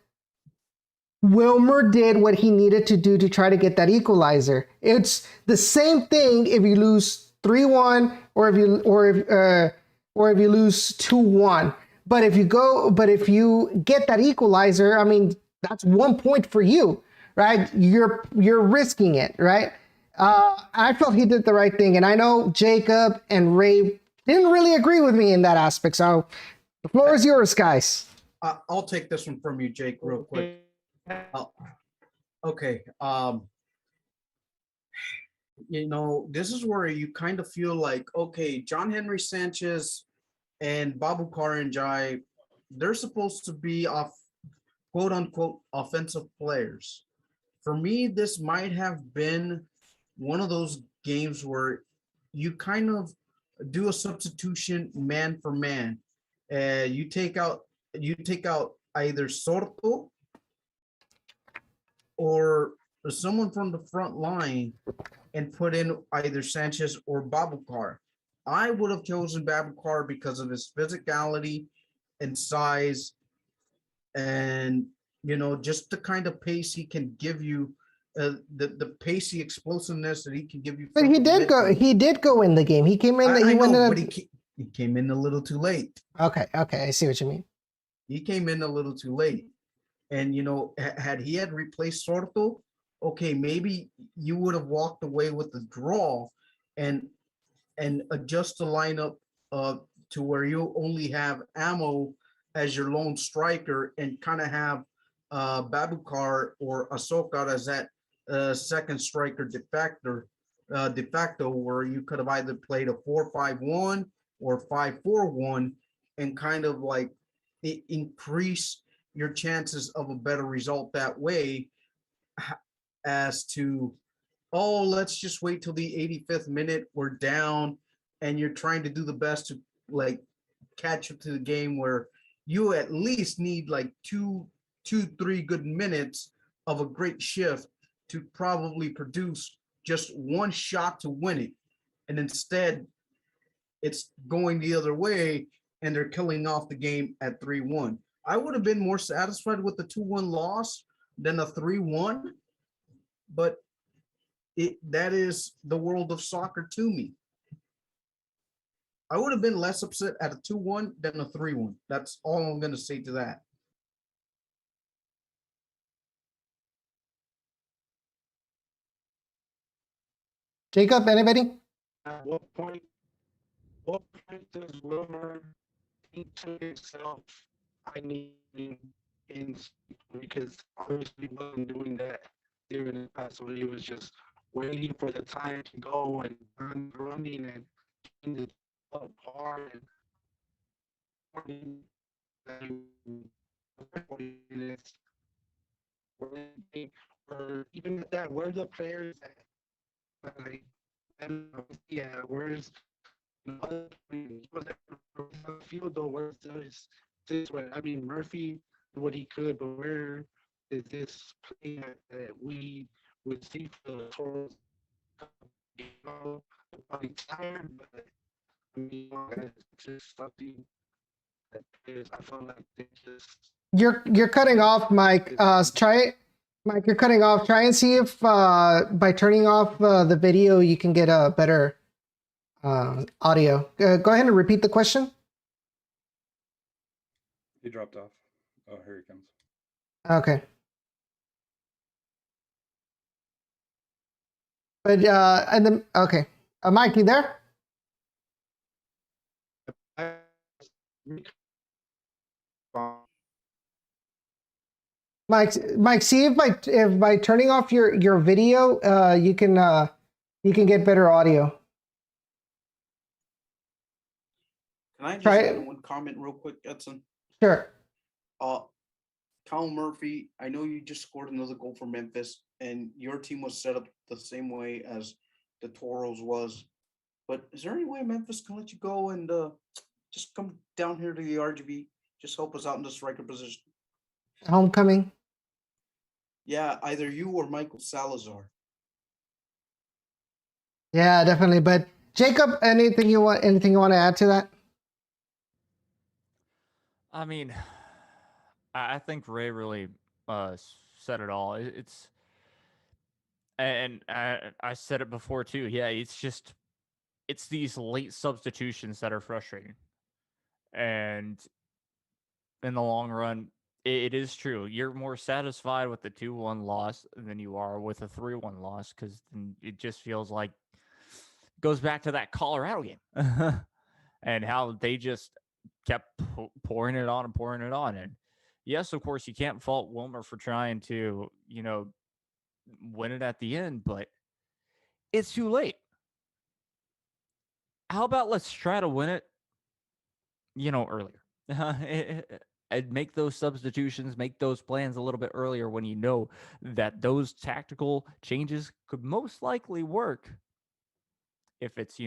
Wilmer did what he needed to do to try to get that equalizer. It's the same thing if you lose 3-1 or if you lose 2-1. But if you get that equalizer, I mean, that's 1 point for you, right? You're risking it, right? I felt he did the right thing, and I know Jacob and Ray didn't really agree with me in that aspect. So the floor is yours, guys. I'll take this one from you, Jake, real quick. Okay. This is where you kind of feel like, okay, John Henry Sanchez and Babu Karanjai, they're supposed to be quote unquote offensive players. For me, this might have been one of those games where you kind of do a substitution man for man. You take out either Sorto or someone from the front line and put in either Sanchez or Babukar. I would have chosen Babukar because of his physicality and size, and just the kind of pace he can give you, the pacey explosiveness that he can give you. But from he the did go. midfield. He did go in the game. He came in. I He went know, in. but he came in a little too late. Okay. I see what you mean. He came in a little too late. And had he had replaced Sorto, okay, maybe you would have walked away with the draw, and adjust the lineup to where you only have Ammo as your lone striker, and kind of have Babukar or Ahsoka as that second striker de facto, where you could have either played a 4-5-1 or 5-4-1, and kind of like increase your chances of a better result that way, as to, oh, let's just wait till the 85th minute, we're down, and you're trying to do the best to like catch up to the game, where you at least need like 3 good minutes of a great shift to probably produce just one shot to win it. And instead, it's going the other way, and they're killing off the game at 3-1. I would have been more satisfied with the 2-1 loss than a 3-1, but that is the world of soccer to me. I would have been less upset at a 2-1 than a 3-1. That's all I'm going to say to that. Jacob, anybody? At what point does Wilmer think to himself, I need in, because obviously he wasn't doing that during the past, so he was just waiting for the time to go and running and doing it up hard and minutes, or even at that, where the players at? Like, I don't know, yeah, where's field though? Where's this? What I mean, Murphy, what he could, but where is this play that we would see for the Toros? You know, probably tired, but I mean, it's just something that players, I feel like they just. You're cutting off, Mike. Try it. Mike, you're cutting off. Try and see if by turning off the video you can get a better audio. Go ahead and repeat the question. He dropped off. Oh, here he comes. Okay. But and then okay, Mike, you there? Mike, see if by turning off your video, you can get better audio. Can I just Try add it. one comment real quick, Edson? Sure. Kyle Murphy, I know you just scored another goal for Memphis, and your team was set up the same way as the Toros was. But is there any way Memphis can let you go and just come down here to the RGV, just help us out in the striker position? Homecoming. Yeah, either you or Michael Salazar. Yeah, definitely. But Jacob, anything you want to add to that? I mean, I think Ray really said it all. It's and I said it before too. Yeah, it's these late substitutions that are frustrating, and in the long run, it is true. You're more satisfied with the 2-1 loss than you are with a 3-1 loss, because it just feels like goes back to that Colorado game and how they just kept pouring it on and pouring it on. And yes, of course, you can't fault Wilmer for trying to, win it at the end, but it's too late. How about let's try to win it, earlier? And make those substitutions, make those plans a little bit earlier, when you know that those tactical changes could most likely work if it's,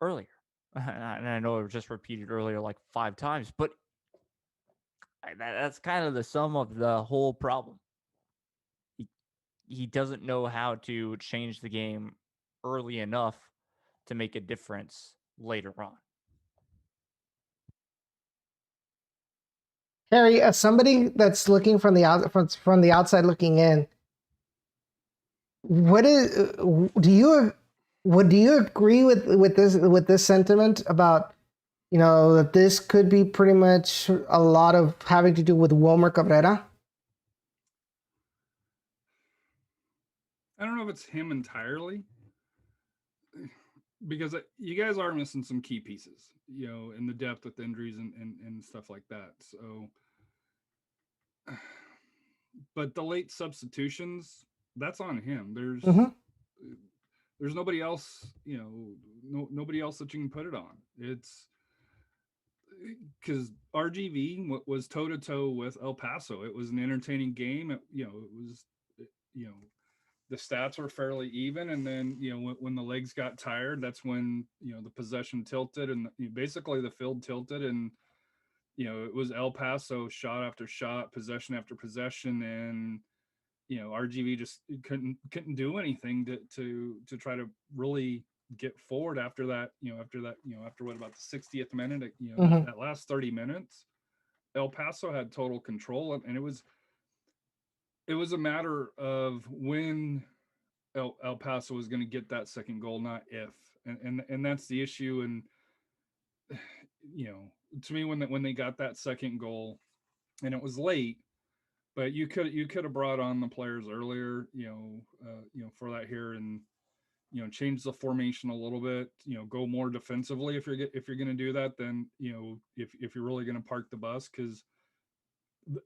earlier. And I know it was just repeated earlier like 5 times, but that's kind of the sum of the whole problem. He doesn't know how to change the game early enough to make a difference later on. Harry, as somebody that's looking from the outside looking in, what is do you agree with this sentiment about, you know, that this could be pretty much a lot of having to do with Wilmer Cabrera? I don't know if it's him entirely, because you guys are missing some key pieces, you know, in the depth with injuries and stuff like that. So, but the late substitutions, that's on him. There's nobody else, you know, nobody else that you can put it on. It's because RGV was toe to toe with El Paso. It was an entertaining game. You know, it was, you know, the stats were fairly even, and then, you know, when the legs got tired, that's when, you know, the possession tilted, and basically the field tilted, and, you know, it was El Paso shot after shot, possession after possession, and, you know, RGV just couldn't do anything to try to really get forward after that. After what, about the 60th minute, you know, that last 30 minutes, El Paso had total control, and it was a matter of when El Paso was going to get that second goal, not if. And that's the issue. And, you know, to me, when they got that second goal, and it was late, but you could have brought on the players earlier, for that here, and, you know, change the formation a little bit, you know, go more defensively if you're going to do that. Then, you know, if you're really going to park the bus, because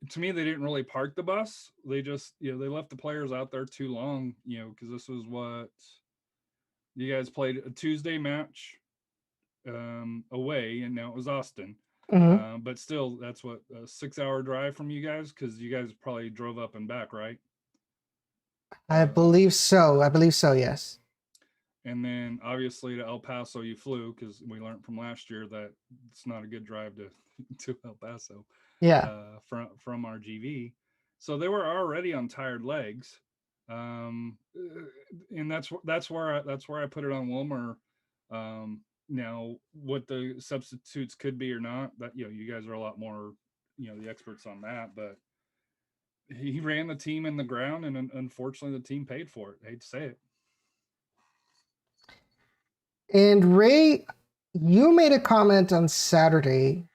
to me, they didn't really park the bus. They just, you know, they left the players out there too long, you know, because this was what you guys played a Tuesday match away, and now it was Austin. But still, that's what, a 6-hour drive from you guys, because you guys probably drove up and back, right? I believe so. Yes. And then obviously to El Paso you flew, because we learned from last year that it's not a good drive to El Paso. Yeah. From RGV, so they were already on tired legs, and that's where I put it on Wilmer. Now, what the substitutes could be or not, that, you know, you guys are a lot more, you know, the experts on that, but he ran the team in the ground, and unfortunately the team paid for it. I hate to say it. And Ray, you made a comment on Saturday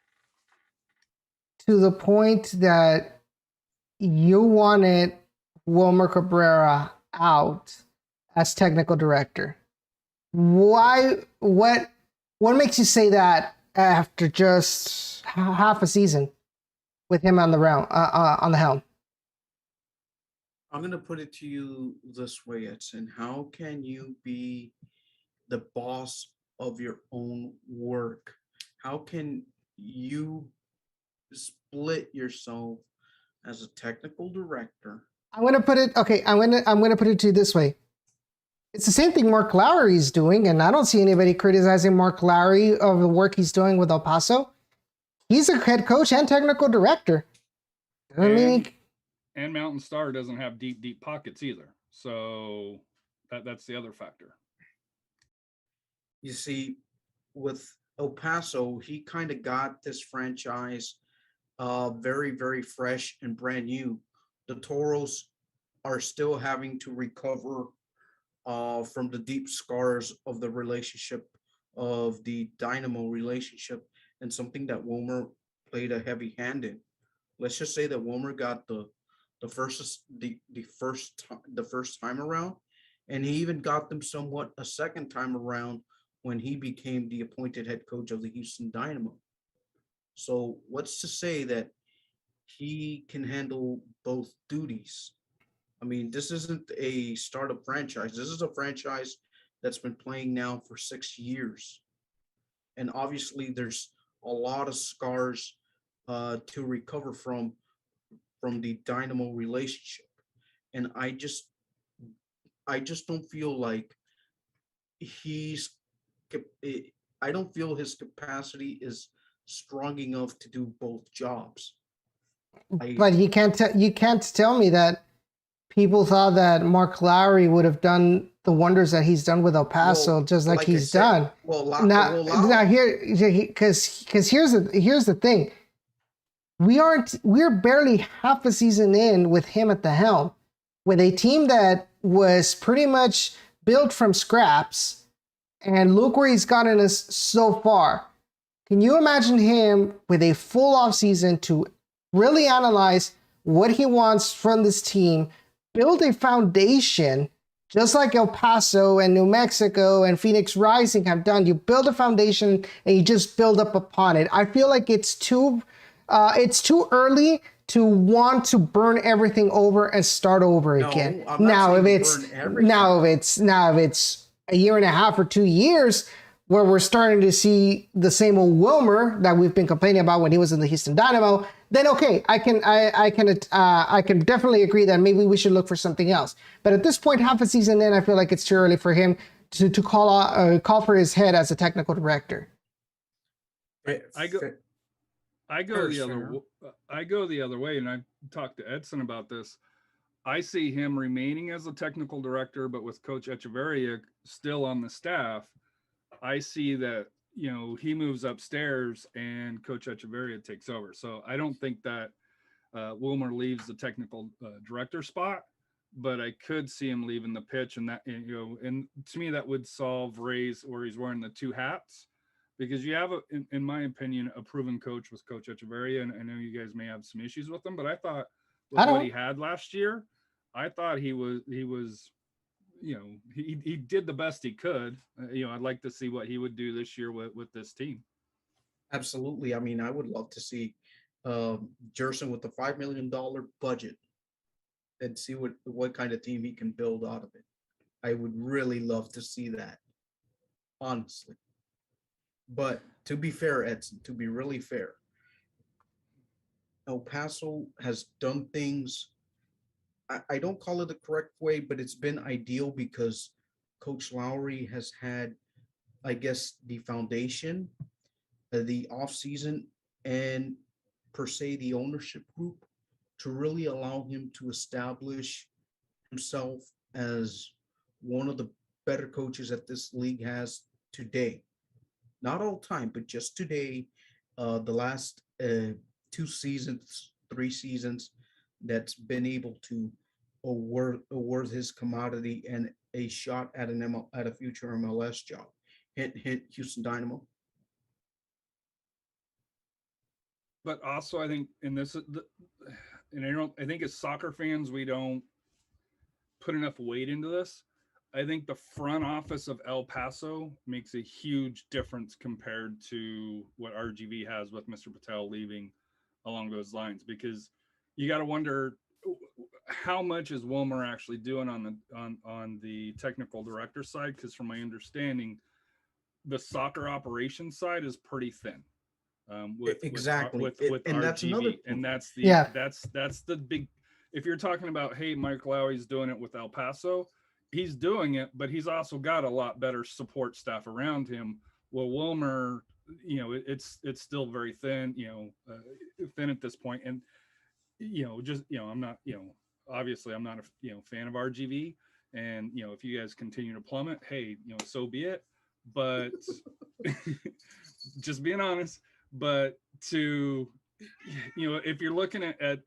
to the point that you wanted Wilmer Cabrera out as technical director. Why? What makes you say that after just half a season with him on the helm? I'm gonna put it to you this way, Edson. How can you be the boss of your own work? How can you split yourself as a technical director? I'm gonna put it to you this way. It's the same thing Mark Lowry is doing, and I don't see anybody criticizing Mark Lowry of the work he's doing with El Paso. He's a head coach and technical director. And Mountain Star doesn't have deep pockets either. So that's the other factor. You see, with El Paso, he kind of got this franchise very, very fresh and brand new. The Toros are still having to recover from the deep scars of the relationship, of the Dynamo relationship, and something that Wilmer played a heavy hand in. Let's just say that Wilmer got the first time around, and he even got them somewhat a second time around when he became the appointed head coach of the Houston Dynamo. So what's to say that he can handle both duties? I mean, this isn't a startup franchise. This is a franchise that's been playing now for 6 years. And obviously there's a lot of scars to recover from the Dynamo relationship. And I just don't feel like I don't feel his capacity is strong enough to do both jobs. But you can't tell me that people thought that Mark Lowry would have done the wonders that he's done with El Paso, just like he's done. Well, now here, because here's the thing. we're barely half a season in with him at the helm, with a team that was pretty much built from scraps, and look where he's gotten us so far. Can you imagine him with a full off season to really analyze what he wants from this team, build a foundation, just like El Paso and New Mexico and Phoenix Rising have done? You build a foundation and you just build up upon it. I feel like it's too early to want to burn everything over and start over again. I'm not saying burn everything. Now if it's a year and a half or 2 years where we're starting to see the same old Wilmer that we've been complaining about when he was in the Houston Dynamo, then okay, I can definitely agree that maybe we should look for something else. But at this point, half a season in, I feel like it's too early for him to call for his head as a technical director. I go the other way, and I talked to Edson about this. I see him remaining as a technical director, but with Coach Echeverria still on the staff. I see that, he moves upstairs and Coach Echeverria takes over. So I don't think that Wilmer leaves the technical director spot, but I could see him leaving the pitch, and that, and to me that would solve Ray's where he's wearing the two hats, because you have, in my opinion, a proven coach with Coach Echeverria, and I know you guys may have some issues with him, but I thought with what he had last year, I thought he was. He did the best he could. I'd like to see what he would do this year with this team. Absolutely. I mean, I would love to see Jerson with the $5 million budget and see what kind of team he can build out of it. I would really love to see that, honestly. But to be fair, Edson, to be really fair, El Paso has done things, I don't call it the correct way, but it's been ideal because Coach Lowry has had, I guess, the foundation, the offseason, and per se the ownership group to really allow him to establish himself as one of the better coaches that this league has today. Not all time, but just today, the last 2 seasons, 3 seasons, that's been able to award his commodity and a shot at at a future MLS job. Hit Houston Dynamo. But also, I think, and I think as soccer fans, we don't put enough weight into this. I think the front office of El Paso makes a huge difference compared to what RGV has with Mr. Patel leaving along those lines, because you got to wonder how much is Wilmer actually doing on the technical director side, because from my understanding, the soccer operations side is pretty thin. Exactly. With And RGV, that's another, and that's the Yeah. that's the big. If you're talking about, hey, Mike Lowry's doing it with El Paso, he's doing it, but he's also got a lot better support staff around him. Well, Wilmer, it's still very thin, thin at this point, and I'm not, obviously I'm not a fan of RGV, and if you guys continue to plummet, hey, so be it. But just being honest. But to, if you're looking at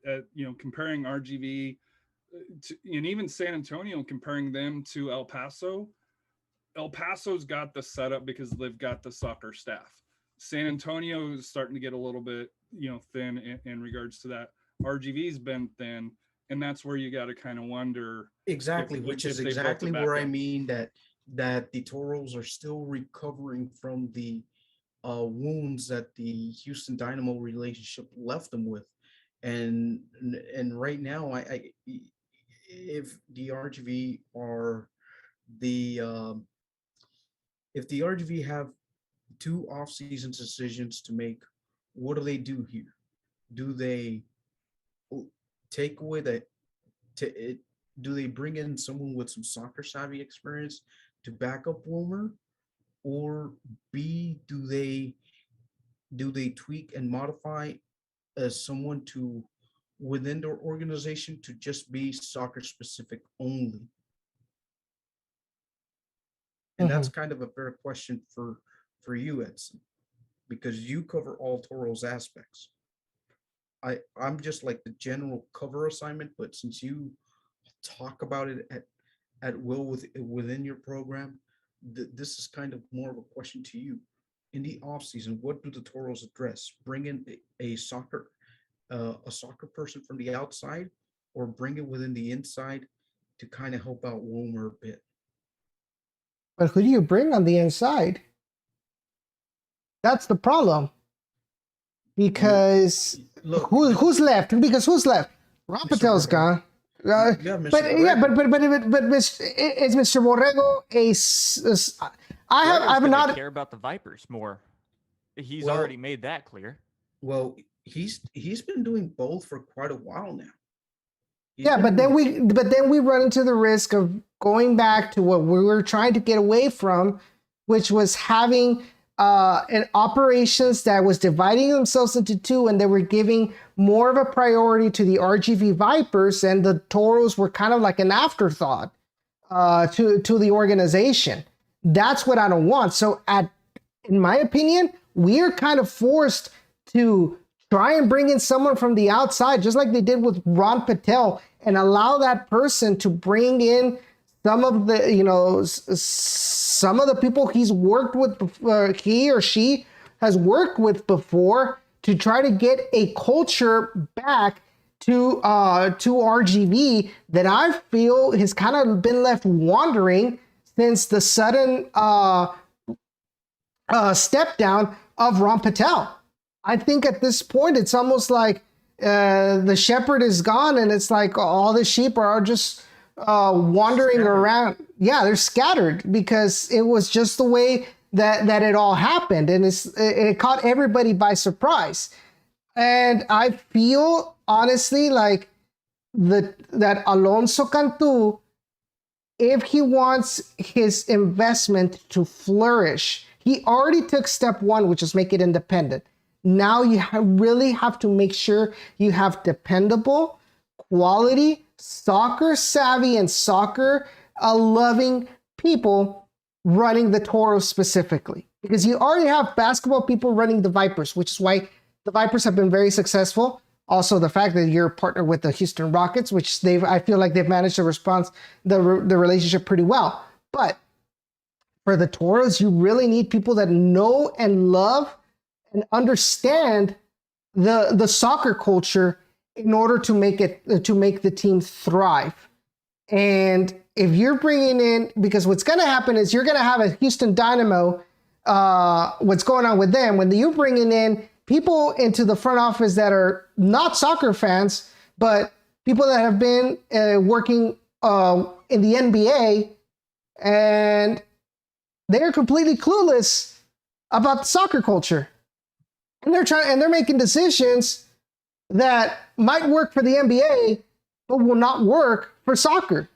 comparing RGV and even San Antonio, comparing them to El Paso's got the setup because they've got the soccer staff. San Antonio is starting to get a little bit, thin in regards to that. RGV's been thin, and that's where you got to kind of wonder. Exactly, which is exactly where I mean that the Toros are still recovering from the wounds that the Houston Dynamo relationship left them with, and right now, I if the RGV are the if the RGV have 2 off-season decisions to make, what do they do here? Do they take away do they bring in someone with some soccer savvy experience to back up Wilmer? Or B, do they tweak and modify as someone to within their organization to just be soccer specific only? And that's kind of a fair question for you, Edson, because you cover all Toros aspects. I'm just like the general cover assignment, but since you talk about it at will within your program, this is kind of more of a question to you. In the off season, what do the Toros address? Bring in a soccer person from the outside, or bring it within the inside to kind of help out Wilmer a bit. But who do you bring on the inside? That's the problem. Because Look, who's left? Because who's left? Ron Patel's gone. yeah, Mr. Is Mr. Borrego Borrego's I'm gonna not care about the Vipers more. He's Well- already made that clear. well, he's been doing both for quite a while now. He's yeah, been but doing- then we run into the risk of going back to what we were trying to get away from, which was having an operations that was dividing themselves into two, and they were giving more of a priority to the RGV Vipers, and the Toros were kind of like an afterthought to the organization. That's what I don't want. So, in my opinion, we're kind of forced to try and bring in someone from the outside, just like they did with Ron Patel, and allow that person to bring in some of the, some of the people he's worked with before, he or she has worked with before, to try to get a culture back to RGV that I feel has kind of been left wandering since the sudden step down of Ron Patel. I think at this point it's almost like the shepherd is gone, and it's like all the sheep are just wandering around. Yeah, they're scattered because it was just the way that it all happened, and it caught everybody by surprise. And I feel honestly like that Alonso Cantu, if he wants his investment to flourish, he already took step one, which is make it independent. Now you really have to make sure you have dependable, quality, soccer savvy, and soccer loving people running the Toros specifically. Because you already have basketball people running the Vipers, which is why the Vipers have been very successful. Also, the fact that you're a partner with the Houston Rockets, which I feel like they've managed to respond the relationship pretty well. But for the Toros, you really need people that know and love and understand the soccer culture in order to make the team thrive. And if you're bringing in, because what's going to happen is you're going to have a Houston Dynamo, what's going on with them when you're bringing in people into the front office that are not soccer fans, but people that have been working in the NBA, and they're completely clueless about the soccer culture. And they're making decisions that might work for the NBA, but will not work for soccer.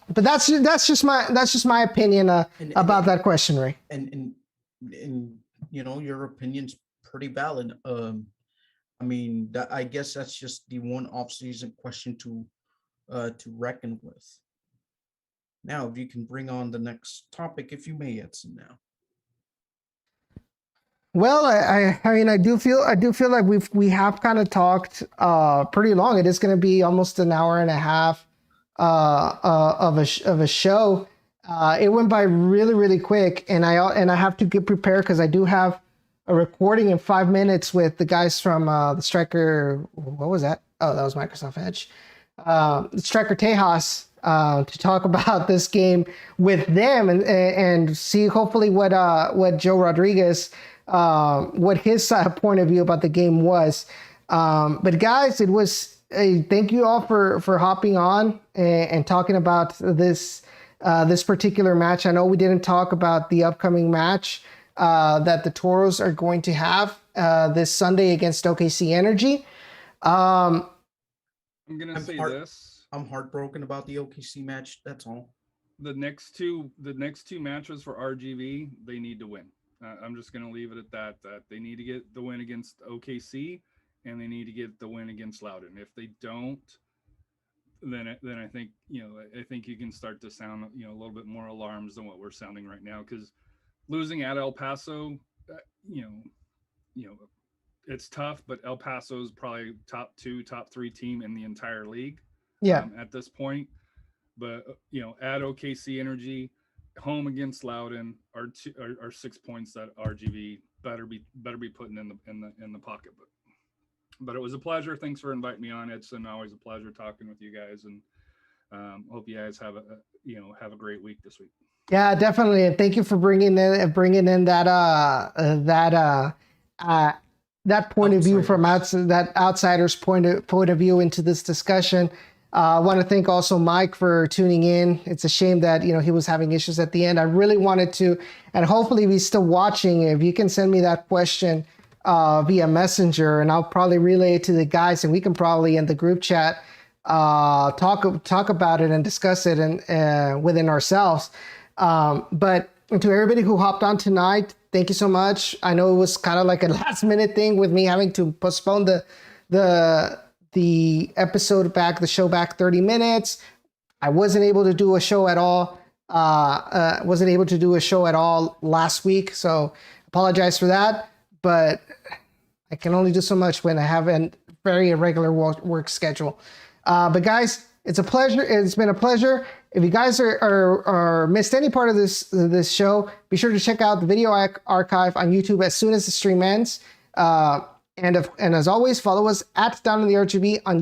But that's just my opinion about that question, Ray. And your opinion's pretty valid. I mean, I guess that's just the one off-season question to reckon with. Now, if you can bring on the next topic, if you may, Edson. Now. Well, I mean, I do feel like we have kind of talked pretty long. It is going to be almost an hour and a half of a show. It went by really, really quick, and I have to get prepared because I do have a recording in 5 minutes with the guys from the Striker. What was that? Oh, that was Microsoft Edge. Striker Tejas to talk about this game with them and see hopefully what Joe Rodriguez what his point of view about the game was. But guys, it was thank you all for hopping on and talking about this particular match. I know we didn't talk about the upcoming match that the Toros are going to have this Sunday against OKC Energy. I'm gonna say this. I'm heartbroken about the OKC match. That's all. The next two matches for RGV, they need to win. I'm just gonna leave it at that. That they need to get the win against OKC, and they need to get the win against Loudoun. If they don't, then I think I think you can start to sound a little bit more alarms than what we're sounding right now. Because losing at El Paso you know, it's tough, but El Paso is probably top 2, top 3 team in the entire league. Yeah. At this point. But at OKC Energy, home against Loudoun are 6 points that RGV better be putting in the pocketbook. But it was a pleasure. Thanks for inviting me on. It's always a pleasure talking with you guys, and hope you guys have a great week this week. Yeah, definitely. And thank you for bringing in that point of view from that outsider's point of view into this discussion. I want to thank also Mike for tuning in. It's a shame that he was having issues at the end. I really wanted to, and hopefully he's still watching. If you can send me that question via Messenger, and I'll probably relay it to the guys, and we can probably in the group chat talk about it and discuss it and within ourselves. But to everybody who hopped on tonight, thank you so much. I know it was kind of like a last minute thing with me having to postpone the episode back, the show back 30 minutes. I wasn't able to do a show at all. Last week. So apologize for that, but I can only do so much when I have a very irregular work schedule. But guys, it's a pleasure. It's been a pleasure. If you guys are missed any part of this show, be sure to check out the video archive on YouTube as soon as the stream ends. And as always, follow us at Down in the RGV on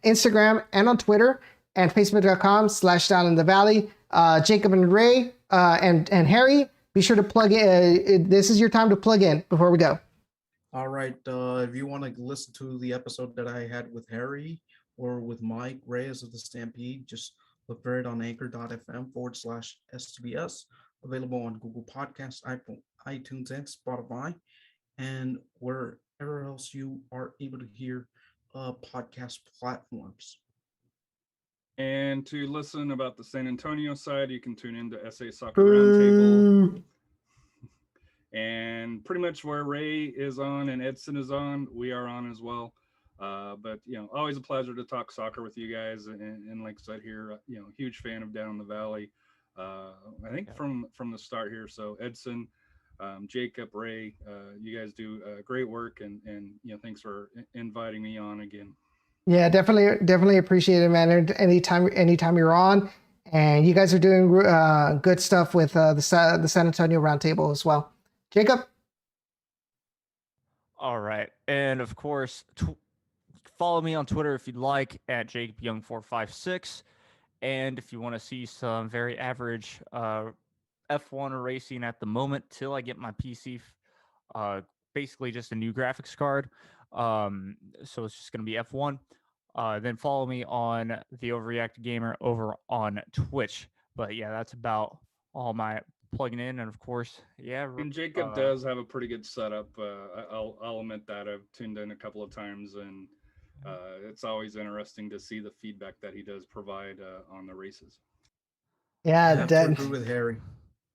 Instagram and on Twitter, and Facebook.com/Down in the Valley. Jacob and Ray and Harry, be sure to plug in. This is your time to plug in before we go. All right. If you want to listen to the episode that I had with Harry or with Mike Reyes of the Stampede, just look for it on anchor.fm/STBS, available on Google Podcasts, iTunes, and Spotify, and wherever else you are able to hear podcast platforms. And to listen about the San Antonio side, you can tune into SA Soccer Roundtable. And pretty much where Ray is on and Edson is on, we are on as well. But always a pleasure to talk soccer with you guys. And like I said here, huge fan of Down the Valley. I think from the start here. So Edson, Jacob, Ray, you guys do great work, and thanks for inviting me on again. Yeah, definitely appreciate it, man. Anytime you're on, and you guys are doing good stuff with the San Antonio Roundtable as well. Jacob. All right, and of course, follow me on Twitter if you'd like at JacobYoung456, and if you want to see some very average F1 racing at the moment till I get my PC, basically just a new graphics card. So it's just going to be F1. Then follow me on the Overreact Gamer over on Twitch. But yeah, that's about all my plugging in. And of course, and Jacob does have a pretty good setup. I'll admit that I've tuned in a couple of times, and it's always interesting to see the feedback that he does provide on the races. Yeah, I have to agree with Harry.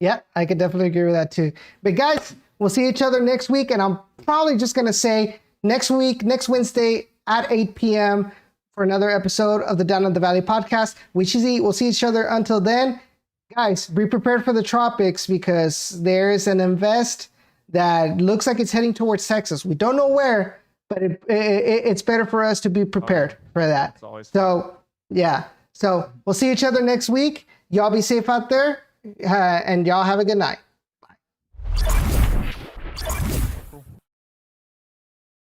Yeah, I could definitely agree with that too. But guys, we'll see each other next week, and I'm probably just gonna say next Wednesday at 8 p.m. for another episode of the Down in the Valley podcast. We'll see each other until then. Guys, be prepared for the tropics, because there is an invest that looks like it's heading towards Texas. We don't know where, but it's better for us to be prepared for that. So, yeah. So we'll see each other next week. Y'all be safe out there, and y'all have a good night.